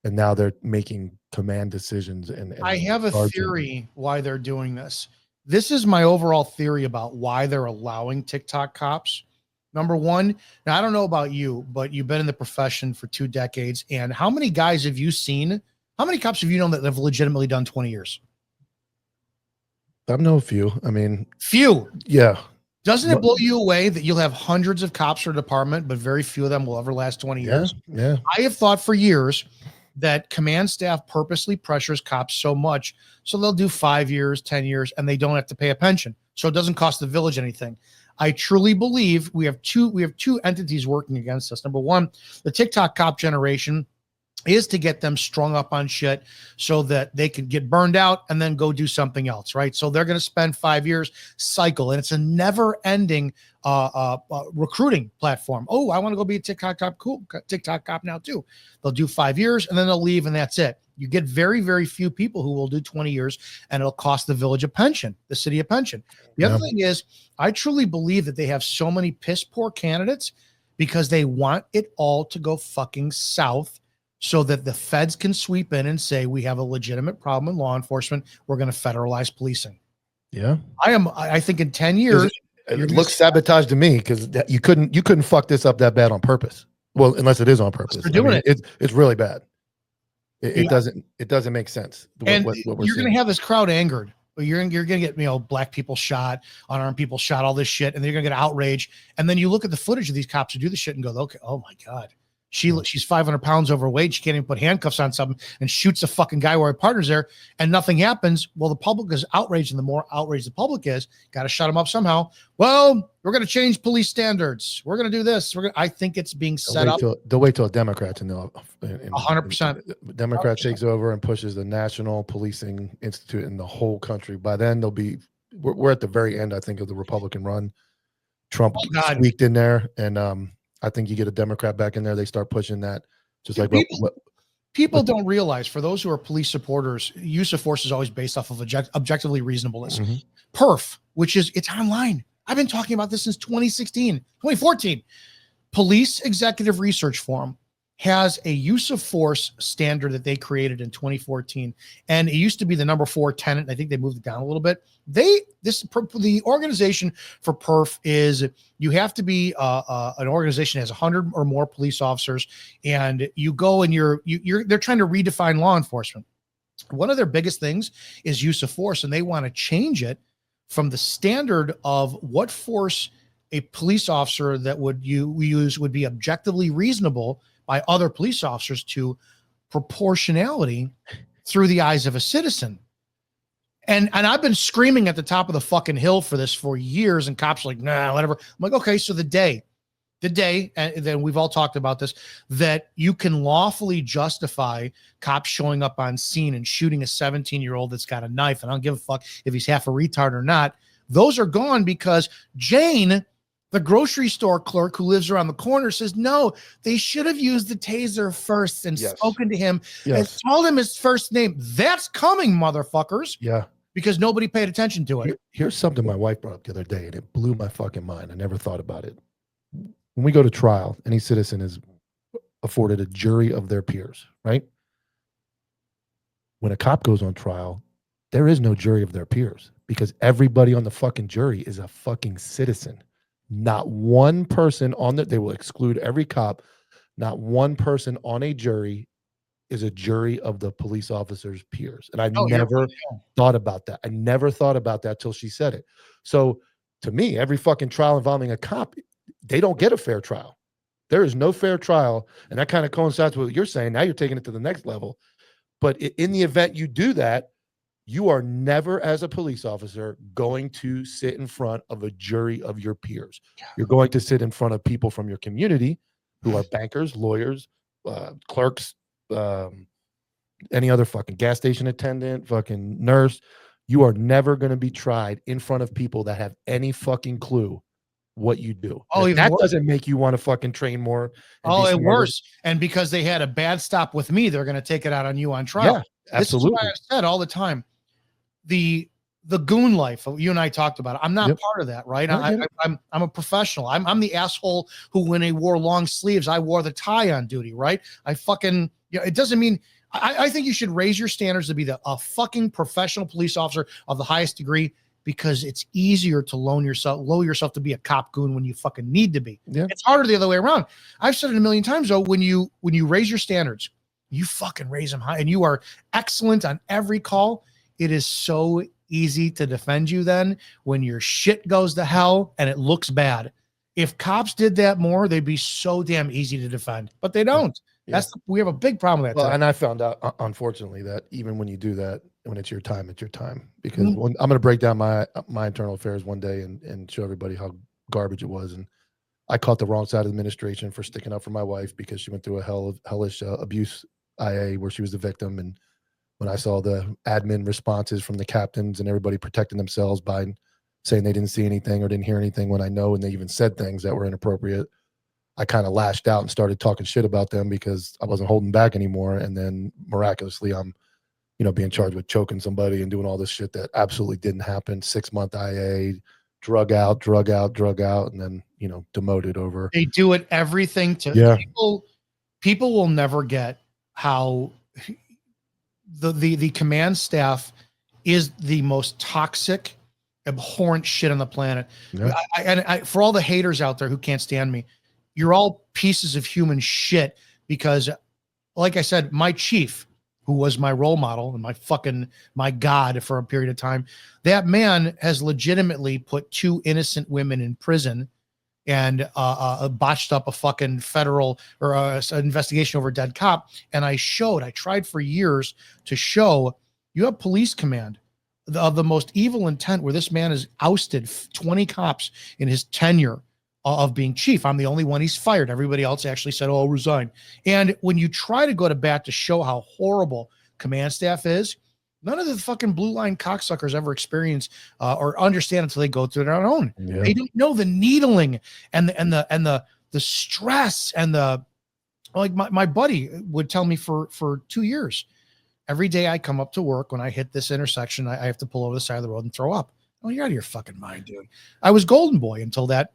And now they're making command decisions. And I have a theory why they're doing this. This is my overall theory about why they're allowing TikTok cops. Number one, now I don't know about you, but you've been in the profession for 2 decades. And how many guys have you seen? How many cops have you known that have legitimately done 20 years? I know a few. I mean, few. Yeah. Doesn't it blow you away that you'll have hundreds of cops for a department, but very few of them will ever last 20 years? Yeah. I have thought for years that command staff purposely pressures cops so much so they'll do 5 years, 10 years, and they don't have to pay a pension. So it doesn't cost the village anything. I truly believe we have two entities working against us. Number one, the TikTok cop generation is to get them strung up on shit so that they can get burned out and then go do something else, right? So they're going to spend 5 years cycle, and it's a never-ending recruiting platform. Oh, I want to go be a TikTok cop. Cool, TikTok cop now too. They'll do 5 years and then they'll leave, and that's it. You get very, very few people who will do 20 years, and it'll cost the village a pension, the city a pension. The other thing is, I truly believe that they have so many piss poor candidates because they want it all to go fucking south so that the feds can sweep in and say, we have a legitimate problem in law enforcement. We're going to federalize policing. Yeah. I think in 10 years, it looks sabotage to me because you couldn't fuck this up that bad on purpose. Well, unless it is on purpose. They're doing it's really bad. It doesn't make sense. What you're going to have this crowd angered. You're going to get, black people shot, unarmed people shot, all this shit, and then you're going to get outraged. And then you look at the footage of these cops who do the shit and go, okay, oh my God. She's 500 pounds overweight. She can't even put handcuffs on something and shoots a fucking guy where her partner's there and nothing happens. Well, the public is outraged, and the more outraged the public is, got to shut them up somehow. Well, we're going to change police standards. We're going to do this. I think it's being set up. They'll wait till Democrats and 100%. Democrat takes over and pushes the National Policing Institute in the whole country. By then, we're at the very end, I think, of the Republican run. Trump squeaked in there, and I think you get a Democrat back in there, they start pushing that Just like people don't realize, for those who are police supporters, use of force is always based off of objectively reasonableness. Perf, which is, it's online. I've been talking about this since 2014. Police Executive Research Forum has a use of force standard that they created in 2014. And it used to be the number 4 tenet. I think they moved it down a little bit. The organization for perf is, you have to be an organization that has 100 or more police officers, and you go and they're trying to redefine law enforcement. One of their biggest things is use of force, and they want to change it from the standard of what force a police officer that we use would be objectively reasonable by other police officers to proportionality through the eyes of a citizen. And I've been screaming at the top of the fucking hill for this for years, and cops are like, nah, whatever. I'm like, okay, so the day, and then we've all talked about this, that you can lawfully justify cops showing up on scene and shooting a 17-year-old that's got a knife, and I don't give a fuck if he's half a retard or not. Those are gone because Jane, the grocery store clerk who lives around the corner, says, no, they should have used the taser first and spoken to him and told him his first name. That's coming, motherfuckers. Yeah. Because nobody paid attention to it. Here's something my wife brought up the other day, and it blew my fucking mind. I never thought about it. When we go to trial, any citizen is afforded a jury of their peers, right? When a cop goes on trial, there is no jury of their peers because everybody on the fucking jury is a fucking citizen. Not one person on they will exclude every cop. Not one person on a jury is a jury of the police officer's peers. And I never thought about that. I never thought about that till she said it. So to me, every fucking trial involving a cop, they don't get a fair trial. There is no fair trial. And that kind of coincides with what you're saying. Now you're taking it to the next level. But in the event you do that, you are never, as a police officer, going to sit in front of a jury of your peers. You're going to sit in front of people from your community who are bankers, lawyers, clerks, any other fucking gas station attendant, fucking nurse. You are never going to be tried in front of people that have any fucking clue what you do. Oh, that doesn't make you want to fucking train more. Oh, and worse. And because they had a bad stop with me, they're going to take it out on you on trial. Yeah, absolutely. This is why I said all the time, the goon life you and I talked about, I'm not part of that, right? I'm a professional. I'm the asshole who, when they wore long sleeves, I wore the tie on duty, right? I fucking, it doesn't mean, I think you should raise your standards to be a fucking professional police officer of the highest degree, because it's easier to lower yourself to be a cop goon when you fucking need to be. Yeah. It's harder the other way around. I've said it a million times though, when you raise your standards, you fucking raise them high and you are excellent on every call. It is so easy to defend you then when your shit goes to hell and it looks bad. If cops did that more, they'd be so damn easy to defend, but they don't. Yeah. We have a big problem with that. Well, and I found out, unfortunately, that even when you do that, when it's your time, because I'm going to break down my internal affairs one day and show everybody how garbage it was. And I caught the wrong side of the administration for sticking up for my wife because she went through a hellish abuse IA where she was the victim. And when I saw the admin responses from the captains and everybody protecting themselves by saying they didn't see anything or didn't hear anything when I know, and they even said things that were inappropriate, I kind of lashed out and started talking shit about them because I wasn't holding back anymore. And then miraculously, I'm, being charged with choking somebody and doing all this shit that absolutely didn't happen. 6-month IA, drug out, and then, demoted over. They do it everything to people will never get how the command staff is the most toxic, abhorrent shit on the planet. Yeah. I for all the haters out there who can't stand me, you're all pieces of human shit because, like I said, my chief, who was my role model and my God for a period of time, that man has legitimately put 2 innocent women in prison and botched up a fucking federal or an investigation over a dead cop. And I tried for years to show you have police command of the most evil intent where this man has ousted 20 cops in his tenure of being chief. I'm the only one he's fired. Everybody else actually said, oh, I'll resign. And when you try to go to bat to show how horrible command staff is, none of the fucking blue line cocksuckers ever experience or understand until they go through their own. Yeah. They don't know the needling and the stress and the Like my buddy would tell me for 2 years, every day I come up to work, when I hit this intersection, I have to pull over the side of the road and throw up. Oh, you're out of your fucking mind, dude. I was golden boy until that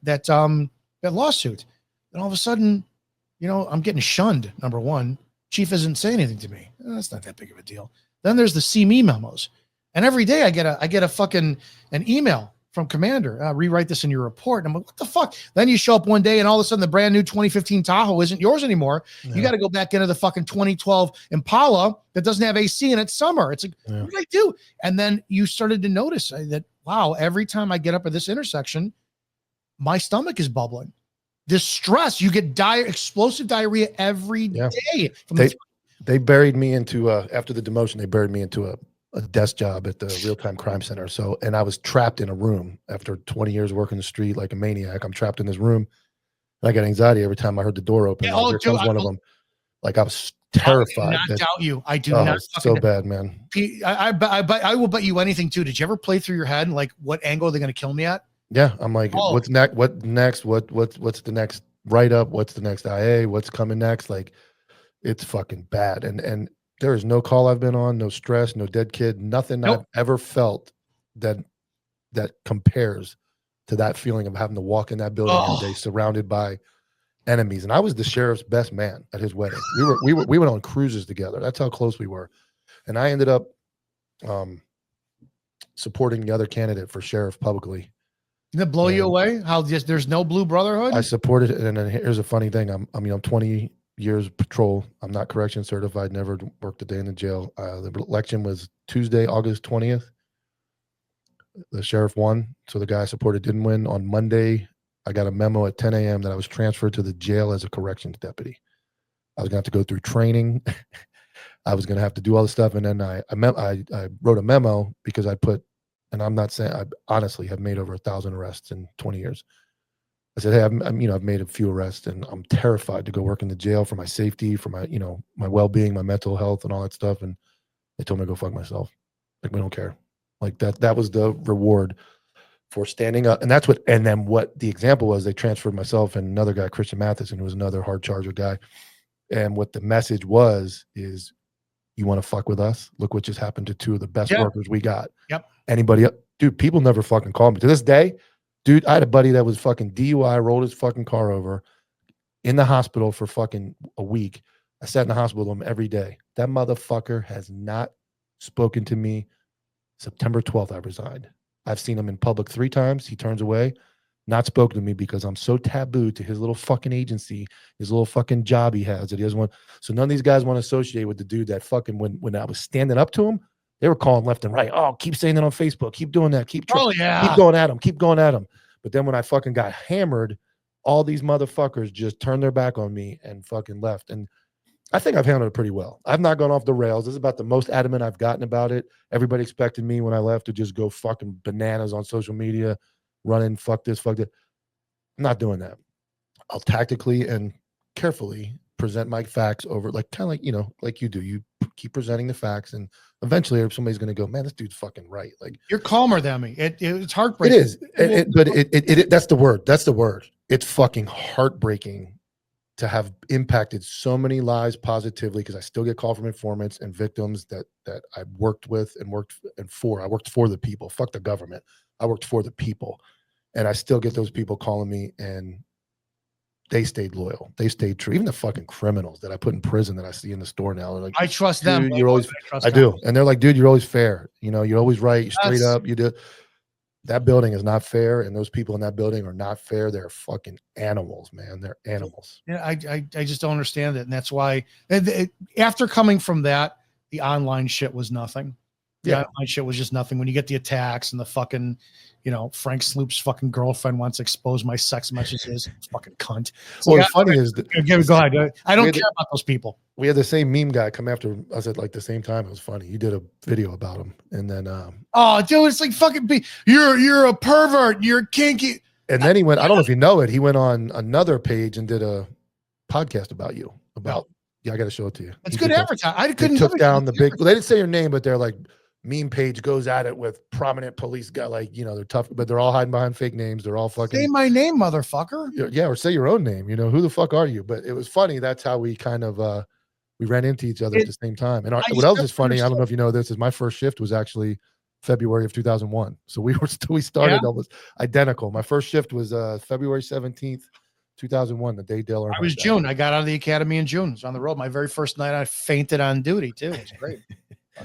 lawsuit. And all of a sudden, I'm getting shunned. Number one, chief isn't saying anything to me. That's not that big of a deal. Then there's the see me memos. And every day I get a fucking an email from commander, rewrite this in your report. And I'm like, what the fuck? Then you show up one day and all of a sudden the brand new 2015 Tahoe isn't yours anymore. Yeah. You got to go back into the fucking 2012 Impala that doesn't have AC and it's summer. It's like, what did I do? And then you started to notice that, wow, every time I get up at this intersection, my stomach is bubbling. This stress, you get explosive diarrhea every day. They buried me into, after the demotion, they buried me into a desk job at the real-time crime center. So, and I was trapped in a room after 20 years working the street like a maniac. I'm trapped in this room. And I got anxiety every time I heard the door open. Yeah, here comes one of them. Like I was terrified. I do not doubt you. I do not. So bad, man. I will bet you anything too. Did you ever play through your head like what angle are they going to kill me at? Yeah, I'm like, what's next? What's the next write up? What's the next IA? What's coming next? Like, it's fucking bad. And there is no call I've been on, no stress, no dead kid, nothing I've ever felt that compares to that feeling of having to walk in that building every day surrounded by enemies. And I was the sheriff's best man at his wedding. We went on cruises together. That's how close we were. And I ended up supporting the other candidate for sheriff publicly. Did it blow you away? How there's no blue brotherhood? I supported it. And then here's a funny thing. I'm 20 years patrol. I'm not correction certified, never worked a day in the jail. The election was Tuesday, August 20th. The sheriff won. So the guy I supported didn't win. On Monday, I got a memo at 10 a.m. that I was transferred to the jail as a corrections deputy. I was going to have to go through training. I was going to have to do all this stuff. And then I wrote a memo because I put, and I'm not saying, I honestly have made over 1,000 arrests in 20 years. I said, hey, I've made a few arrests and I'm terrified to go work in the jail for my safety, for my, my well-being, my mental health and all that stuff. And they told me to go fuck myself. Like, we don't care. Like that was the reward for standing up. And then what the example was, they transferred myself and another guy, Christian Matheson, who was another hard charger guy. And what the message was is, you want to fuck with us? Look what just happened to two of the best workers we got. Yep. Anybody else? Dude, people never fucking call me. To this day, dude, I had a buddy that was fucking DUI, rolled his fucking car over in the hospital for fucking a week. I sat in the hospital with him every day. That motherfucker has not spoken to me. September 12th, I resigned. I've seen him in public 3 times. He turns away, not spoken to me because I'm so taboo to his little fucking agency, his little fucking job he has that he doesn't want. So none of these guys want to associate with the dude that fucking, when I was standing up to him, they were calling left and right. Oh, keep saying that on Facebook. Keep doing that. Keep going at him. Keep going at him. But then when I fucking got hammered, all these motherfuckers just turned their back on me and fucking left. And I think I've handled it pretty well. I've not gone off the rails. This is about the most adamant I've gotten about it. Everybody expected me when I left to just go fucking bananas on social media, running, fuck this, fuck that. I'm not doing that. I'll tactically and carefully present my facts over, like kind of like, like you do. You keep presenting the facts, and eventually somebody's going to go, man, this dude's fucking right. Like, you're calmer than me. It's heartbreaking. It is. But that's the word. That's the word. It's fucking heartbreaking to have impacted so many lives positively, because I still get called from informants and victims that I worked with and I worked for the people. Fuck the government. I worked for the people, and I still get those people calling me, and they stayed loyal. They stayed true. Even the fucking criminals that I put in prison that I see in the store now, they're like, I trust them. You're always, I do. And they're like, dude, you're always fair. You're always right. You're straight up. You do. That building is not fair, and those people in that building are not fair. They're fucking animals, man. They're animals. Yeah, I just don't understand it, and that's why after coming from that, the online shit was nothing. The online shit was just nothing. When you get the attacks and the fucking, Frank Sloop's fucking girlfriend wants to expose my sex messages, fucking cunt. So well, what's funny is that, go ahead. I don't care about those people. We had the same meme guy come after us at like the same time. It was funny. He did a video about him, and then oh, dude, it's like fucking you're a pervert. You're kinky. And then he went. I don't know if you know it. He went on another page and did a podcast about you. Yeah, I got to show it to you. It's good advertising. I couldn't took down the big. Well, they didn't say your name, but they're like, meme page goes at it with prominent police guy, like, you know, they're tough, but they're all hiding behind fake names. They're all fucking Say my name, motherfucker. yeah, or say your own name. You know, who the fuck are you? But it was funny. That's how we kind of we ran into each other at the same time. And what else is funny, I don't know if you know this, is my first shift was actually February of 2001. So we started almost identical. My first shift was February 17th, 2001, the day Dale Earnhardt I was June. I got out of the academy in June. I was on the road. My very first night, I fainted on duty too. It was great.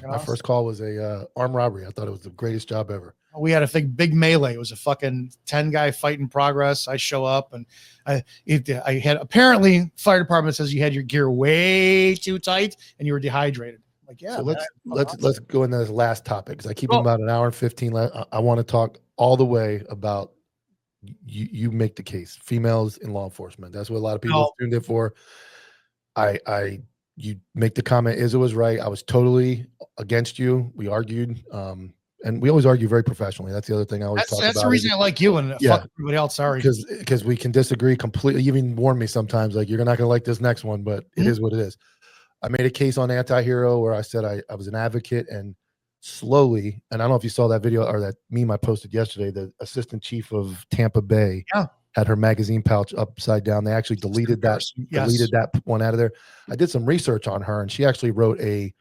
My first call was a armed robbery. I thought it was the greatest job ever. We had a big melee. It was a fucking 10-guy fight in progress. I show up and I had, apparently fire department says you had your gear way too tight and you were dehydrated. Like, yeah. So let's go into this last topic, because I keep them about an hour and 15. I want to talk all the way about you make the case, females in law enforcement. That's what a lot of people tuned in for. You make the comment, Izzo was right. I was totally against you. We argued, and we always argue very professionally. That's the other thing I always talk about. That's the reason I like you and fuck everybody else. Sorry, because we can disagree completely. You even warn me sometimes, like, you're not going to like this next one, but it is what it is. I made a case on Anti-Hero where I said I was an advocate, and slowly, and I don't know if you saw that video or that meme I posted yesterday, the assistant chief of Tampa Bay had her magazine pouch upside down. They actually deleted that one out of there. I did some research on her, and she actually wrote a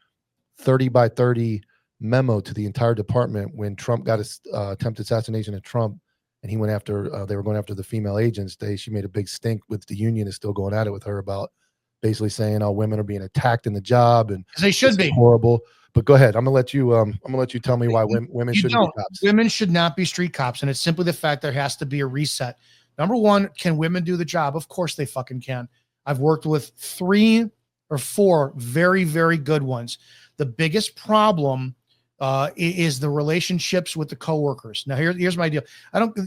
30 by 30 memo to the entire department when Trump got his attempted assassination of Trump, and he went after they were going after the female agents. She made a big stink with the union is still going at it with her about basically saying, "Oh, women are being attacked in the job," and they should be horrible. But go ahead. I'm gonna let you tell me why women shouldn't be cops. Women should not be street cops, and it's simply the fact there has to be a reset. Number one, can women do the job? Of course they fucking can. I've worked with 3 or 4 very, very good ones. The biggest problem is the relationships with the coworkers. Now, here's my deal.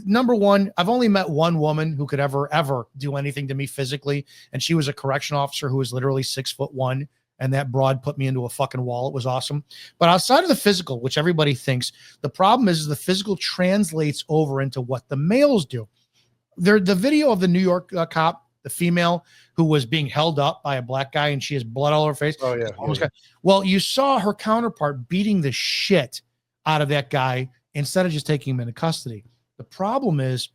Number one, I've only met one woman who could ever do anything to me physically, and she was a correction officer who was literally 6'1", and that broad put me into a fucking wall. It was awesome. But outside of the physical, which everybody thinks, the problem is the physical translates over into what the males do. The video of the New York cop, the female who was being held up by a black guy and she has blood all over her face. Oh, yeah. Well, you saw her counterpart beating the shit out of that guy instead of just taking him into custody. The problem is,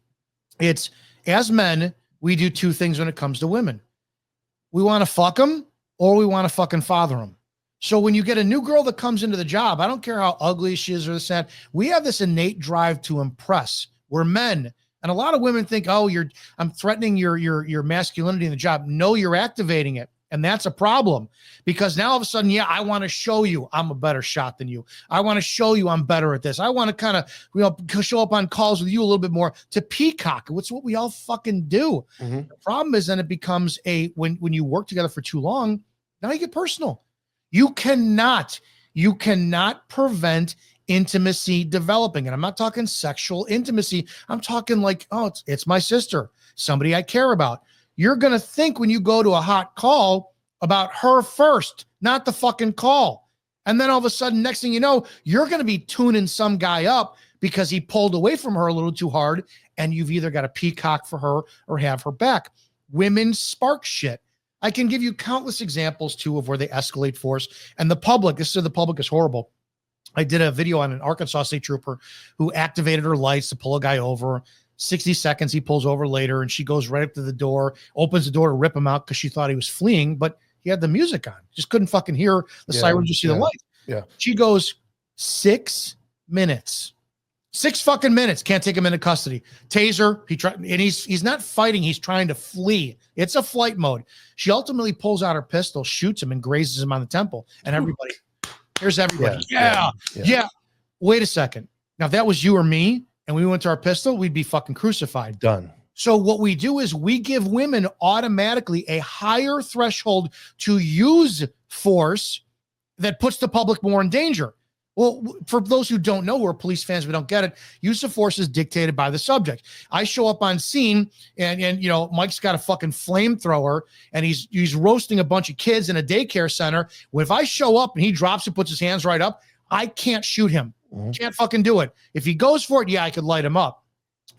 it's, as men, we do 2 things when it comes to women. We want to fuck them, or we want to fucking father them. So when you get a new girl that comes into the job, I don't care how ugly she is or this, that, we have this innate drive to impress. We're men. And a lot of women think, oh, I'm threatening your masculinity in the job. No, you're activating it. And that's a problem, because now all of a sudden, I want to show you I'm a better shot than you. I want to show you I'm better at this. I want to kind of, show up on calls with you a little bit more to peacock. It's what we all fucking do. Mm-hmm. The problem is then it becomes when you work together for too long, now you get personal. You cannot prevent intimacy developing. And I'm not talking sexual intimacy. I'm talking like, oh, it's my sister, somebody I care about. You're going to think when you go to a hot call about her first, not the fucking call. And then all of a sudden, next thing you know, you're going to be tuning some guy up because he pulled away from her a little too hard, and you've either got to peacock for her or have her back. Women spark shit. I can give you countless examples too of where they escalate force. And the public is horrible. I did a video on an Arkansas state trooper who activated her lights to pull a guy over. 60 seconds, he pulls over later, and she goes right up to the door, opens the door to rip him out because she thought he was fleeing, but he had the music on. Just couldn't fucking hear the sirens or see the lights. Yeah. She goes 6 minutes. 6 fucking minutes. Can't take him into custody. Taser. He's not fighting. He's trying to flee. It's a flight mode. She ultimately pulls out her pistol, shoots him, and grazes him on the temple. And everybody, here's everybody. Yeah. Wait a second. Now, if that was you or me, and we went to our pistol, we'd be fucking crucified. Done. So what we do is we give women automatically a higher threshold to use force that puts the public more in danger. Well, for those who don't know, who are police fans, we don't get it. Use of force is dictated by the subject. I show up on scene and Mike's got a fucking flamethrower and he's roasting a bunch of kids in a daycare center. Well, if I show up and he drops and puts his hands right up, I can't shoot him. Can't fucking do it. If he goes for it, I could light him up.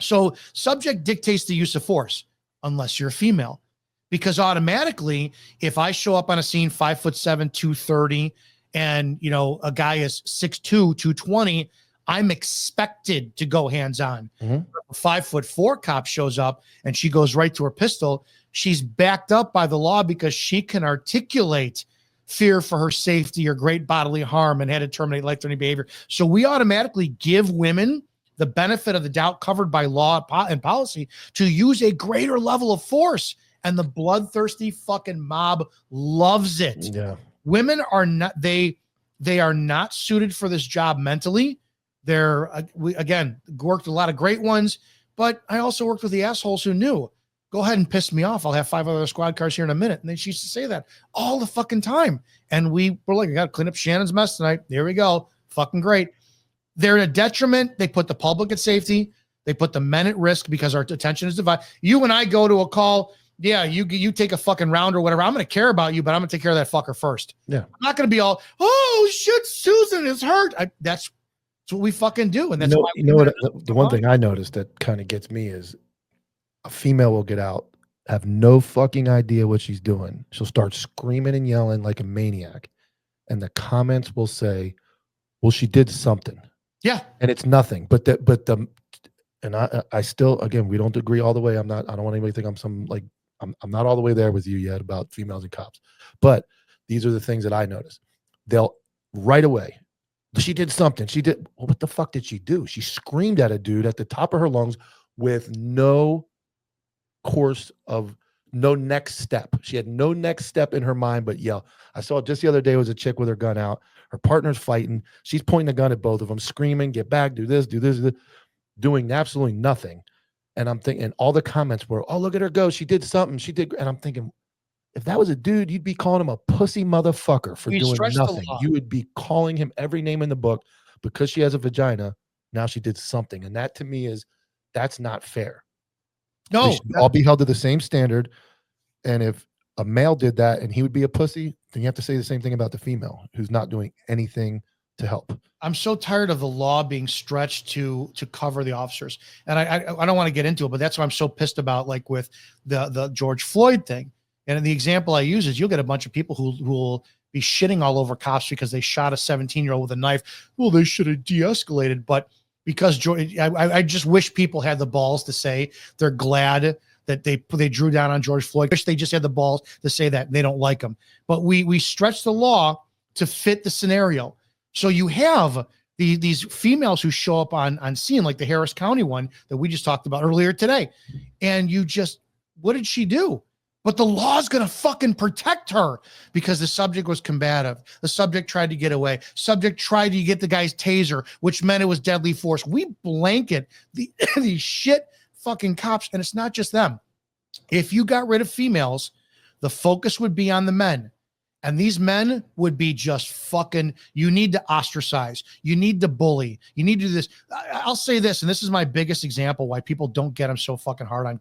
So subject dictates the use of force, unless you're a female, because automatically, if I show up on a scene 5'7", 230, and, you know, a guy is 6'2", 220, I'm expected to go hands-on. Mhm. A 5'4" cop shows up and she goes right to her pistol. She's backed up by the law because she can articulate fear for her safety or great bodily harm and had to terminate life-threatening behavior. So we automatically give women the benefit of the doubt covered by law and policy to use a greater level of force. And the bloodthirsty fucking mob loves it. Yeah. Women are not, they are not suited for this job mentally. They're, we again, worked a lot of great ones, but I also worked with the assholes who knew, go ahead and piss me off. I'll have 5 other squad cars here in a minute. And she used to say that all the fucking time. And we were like, I got to clean up Shannon's mess tonight. There we go. Fucking great. They're a detriment. They put the public at safety. They put the men at risk because our attention is divided. You and I go to a call. Yeah, you take a fucking round or whatever. I'm going to care about you, but I'm going to take care of that fucker first. Yeah. I'm not going to be all, oh shit, Susan is hurt. That's what we fucking do. And that's why you know what the one thing I noticed that kind of gets me is a female will get out, have no fucking idea what she's doing. She'll start screaming and yelling like a maniac. And the comments will say, well, she did something. Yeah. And it's nothing. And I still, again, we don't agree all the way. I don't want anybody to think I'm some like, I'm not all the way there with you yet about females and cops. But these are the things that I notice. They'll right away, she did something. She did, well, what the fuck did she do? She screamed at a dude at the top of her lungs with no next step. She had no next step in her mind but yell. I saw just the other day was a chick with her gun out. Her partner's fighting. She's pointing a gun at both of them, screaming, get back, do this, doing absolutely nothing. And I'm thinking, all the comments were, oh, look at her go. She did something. She did. And I'm thinking, if that was a dude, you'd be calling him a pussy motherfucker for doing nothing. You would be calling him every name in the book because she has a vagina. Now she did something. And that to me that's not fair. No, they should all be held to the same standard. And if a male did that and he would be a pussy, then you have to say the same thing about the female who's not doing anything to help. I'm so tired of the law being stretched to cover the officers. And I don't want to get into it, but that's what I'm so pissed about, like with the George Floyd thing. And the example I use is you'll get a bunch of people who will be shitting all over cops because they shot a 17-year-old with a knife. Well, they should have de-escalated. But because I just wish people had the balls to say they're glad that they drew down on George Floyd. I wish they just had the balls to say that they don't like him. But we stretch the law to fit the scenario. So you have these females who show up on scene, like the Harris County one that we just talked about earlier today. And what did she do? But the law's going to fucking protect her because the subject was combative. The subject tried to get away. Subject tried to get the guy's taser, which meant it was deadly force. We blanket these shit fucking cops. And it's not just them. If you got rid of females, the focus would be on the men. And these men would be just fucking, you need to ostracize. You need to bully. You need to do this. I'll say this, and this is my biggest example why people don't get them so fucking hard on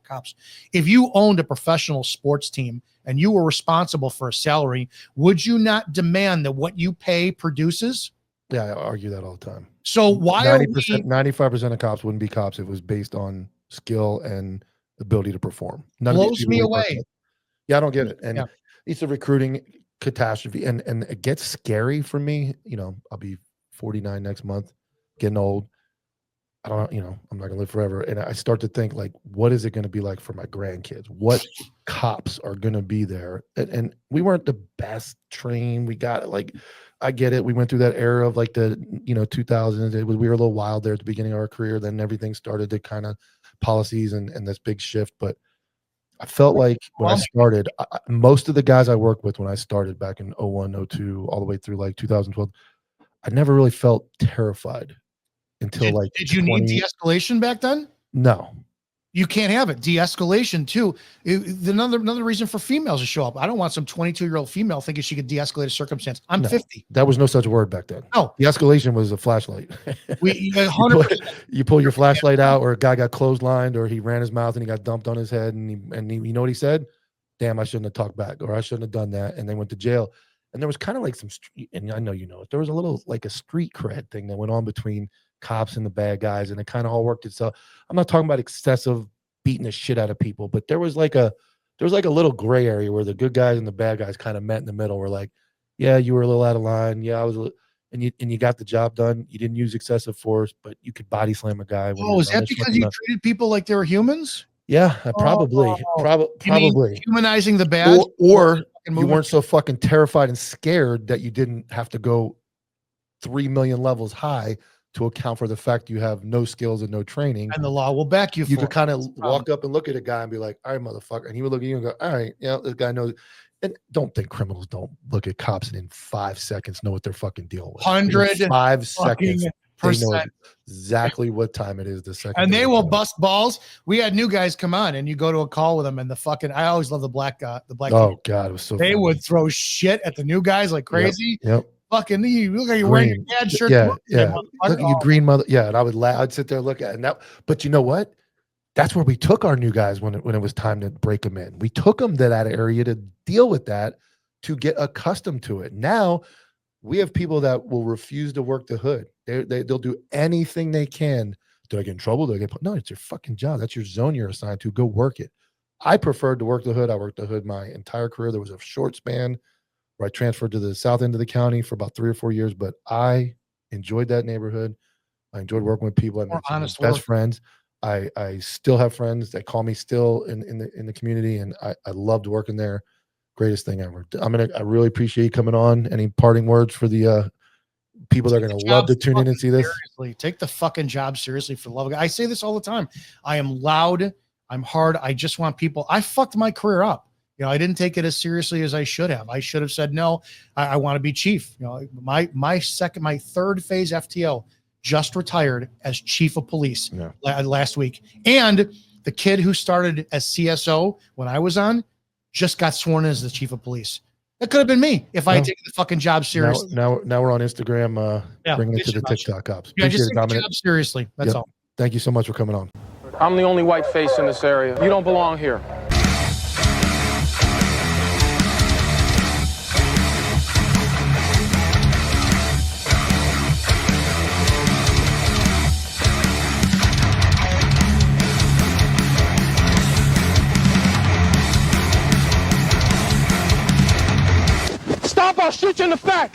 cops. If you owned a professional sports team and you were responsible for a salary, would you not demand that what you pay produces? Yeah, I argue that all the time. So why 95% of cops wouldn't be cops if it was based on skill and ability to perform. None blows me away. Yeah, I don't get it. And yeah. It's a recruiting catastrophe, and it gets scary for me. You know, I'll be 49 next month, getting old. I'm not gonna live forever. And I start to think, like, what is it going to be like for my grandkids? What cops are going to be there? And we weren't the best trained. We got, like, I get it. We went through that era of like the 2000s. We were a little wild there at the beginning of our career. Then everything started to kind of policies and this big shift, but I felt like when I started, most of the guys I worked with when I started back in 01, 02, all the way through like 2012, I never really felt terrified until Did you need de-escalation back then? No. You can't have it. De-escalation too. Another reason for females to show up. I don't want some 22-year-old female thinking she could de-escalate a circumstance. I'm 50. That was no such word back then. No. De-escalation was a flashlight. You pull your flashlight out, or a guy got clotheslined, or he ran his mouth and he got dumped on his head, and he, you know what he said? Damn, I shouldn't have talked back, or I shouldn't have done that, and they went to jail. And there was kind of like some street, and I know you know it, there was a little like a street cred thing that went on between cops and the bad guys, and it kind of all worked itself. I'm not talking about excessive beating the shit out of people, but there was like a little gray area where the good guys and the bad guys kind of met in the middle. Where like, Yeah, you were a little out of line. Yeah, I was, and you got the job done. You didn't use excessive force, but you could body slam a guy. When Oh, is that because you treated people like they were humans? Yeah, probably, You mean probably humanizing the bad, or you weren't so fucking terrified and scared that you didn't have to go 3 million levels high to account for the fact you have no skills and no training. And the law will back you. You could kind of walk up and look at a guy and be like, all right, motherfucker. And he would look at you and go, all right, yeah, this guy knows. And don't think criminals don't look at cops and in 5 seconds know what they're fucking dealing with. 5 seconds. They know exactly what time it is the second. And they will bust balls. We had new guys come on and you go to a call with them and I always love the black Oh people. God, it was so they funny. would throw shit at the new guys like crazy. Yep. Fucking you look like you're wearing your dad's shirt. Yeah. Look at you, green mother. Yeah, and I would laugh. I'd sit there and look at it. And that, but you know what? That's where we took our new guys when it was time to break them in. We took them to that area to deal with that, to get accustomed to it. Now we have people that will refuse to work the hood. They'll do anything they can. Do I get in trouble? Do I get put? No, it's your fucking job. That's your zone you're assigned to. Go work it. I preferred to work the hood. I worked the hood my entire career. There was a short span where I transferred to the south end of the county for about 3 or 4 years, but I enjoyed that neighborhood. I enjoyed working with people. I made some of my best friends. I still have friends that call me still in the community, and I loved working there. Greatest thing ever. I really appreciate you coming on. Any parting words for the people that are going to love to tune in and see this? Seriously, take the fucking job seriously, for the love of God. I say this all the time. I am loud. I'm hard. I just want people. I fucked my career up. You know, I didn't take it as seriously as I should have. I should have said, no, I want to be chief. You know, my third phase FTO just retired as chief of police last week. And the kid who started as CSO when I was on just got sworn in as the chief of police. That could have been me if I had taken the fucking job seriously. Now we're on Instagram, bringing it to the TikTok cops. Yeah, just take the job seriously. That's all. Thank you so much for coming on. I'm the only white face in this area. You don't belong here. Stop, I'll shoot you in the back.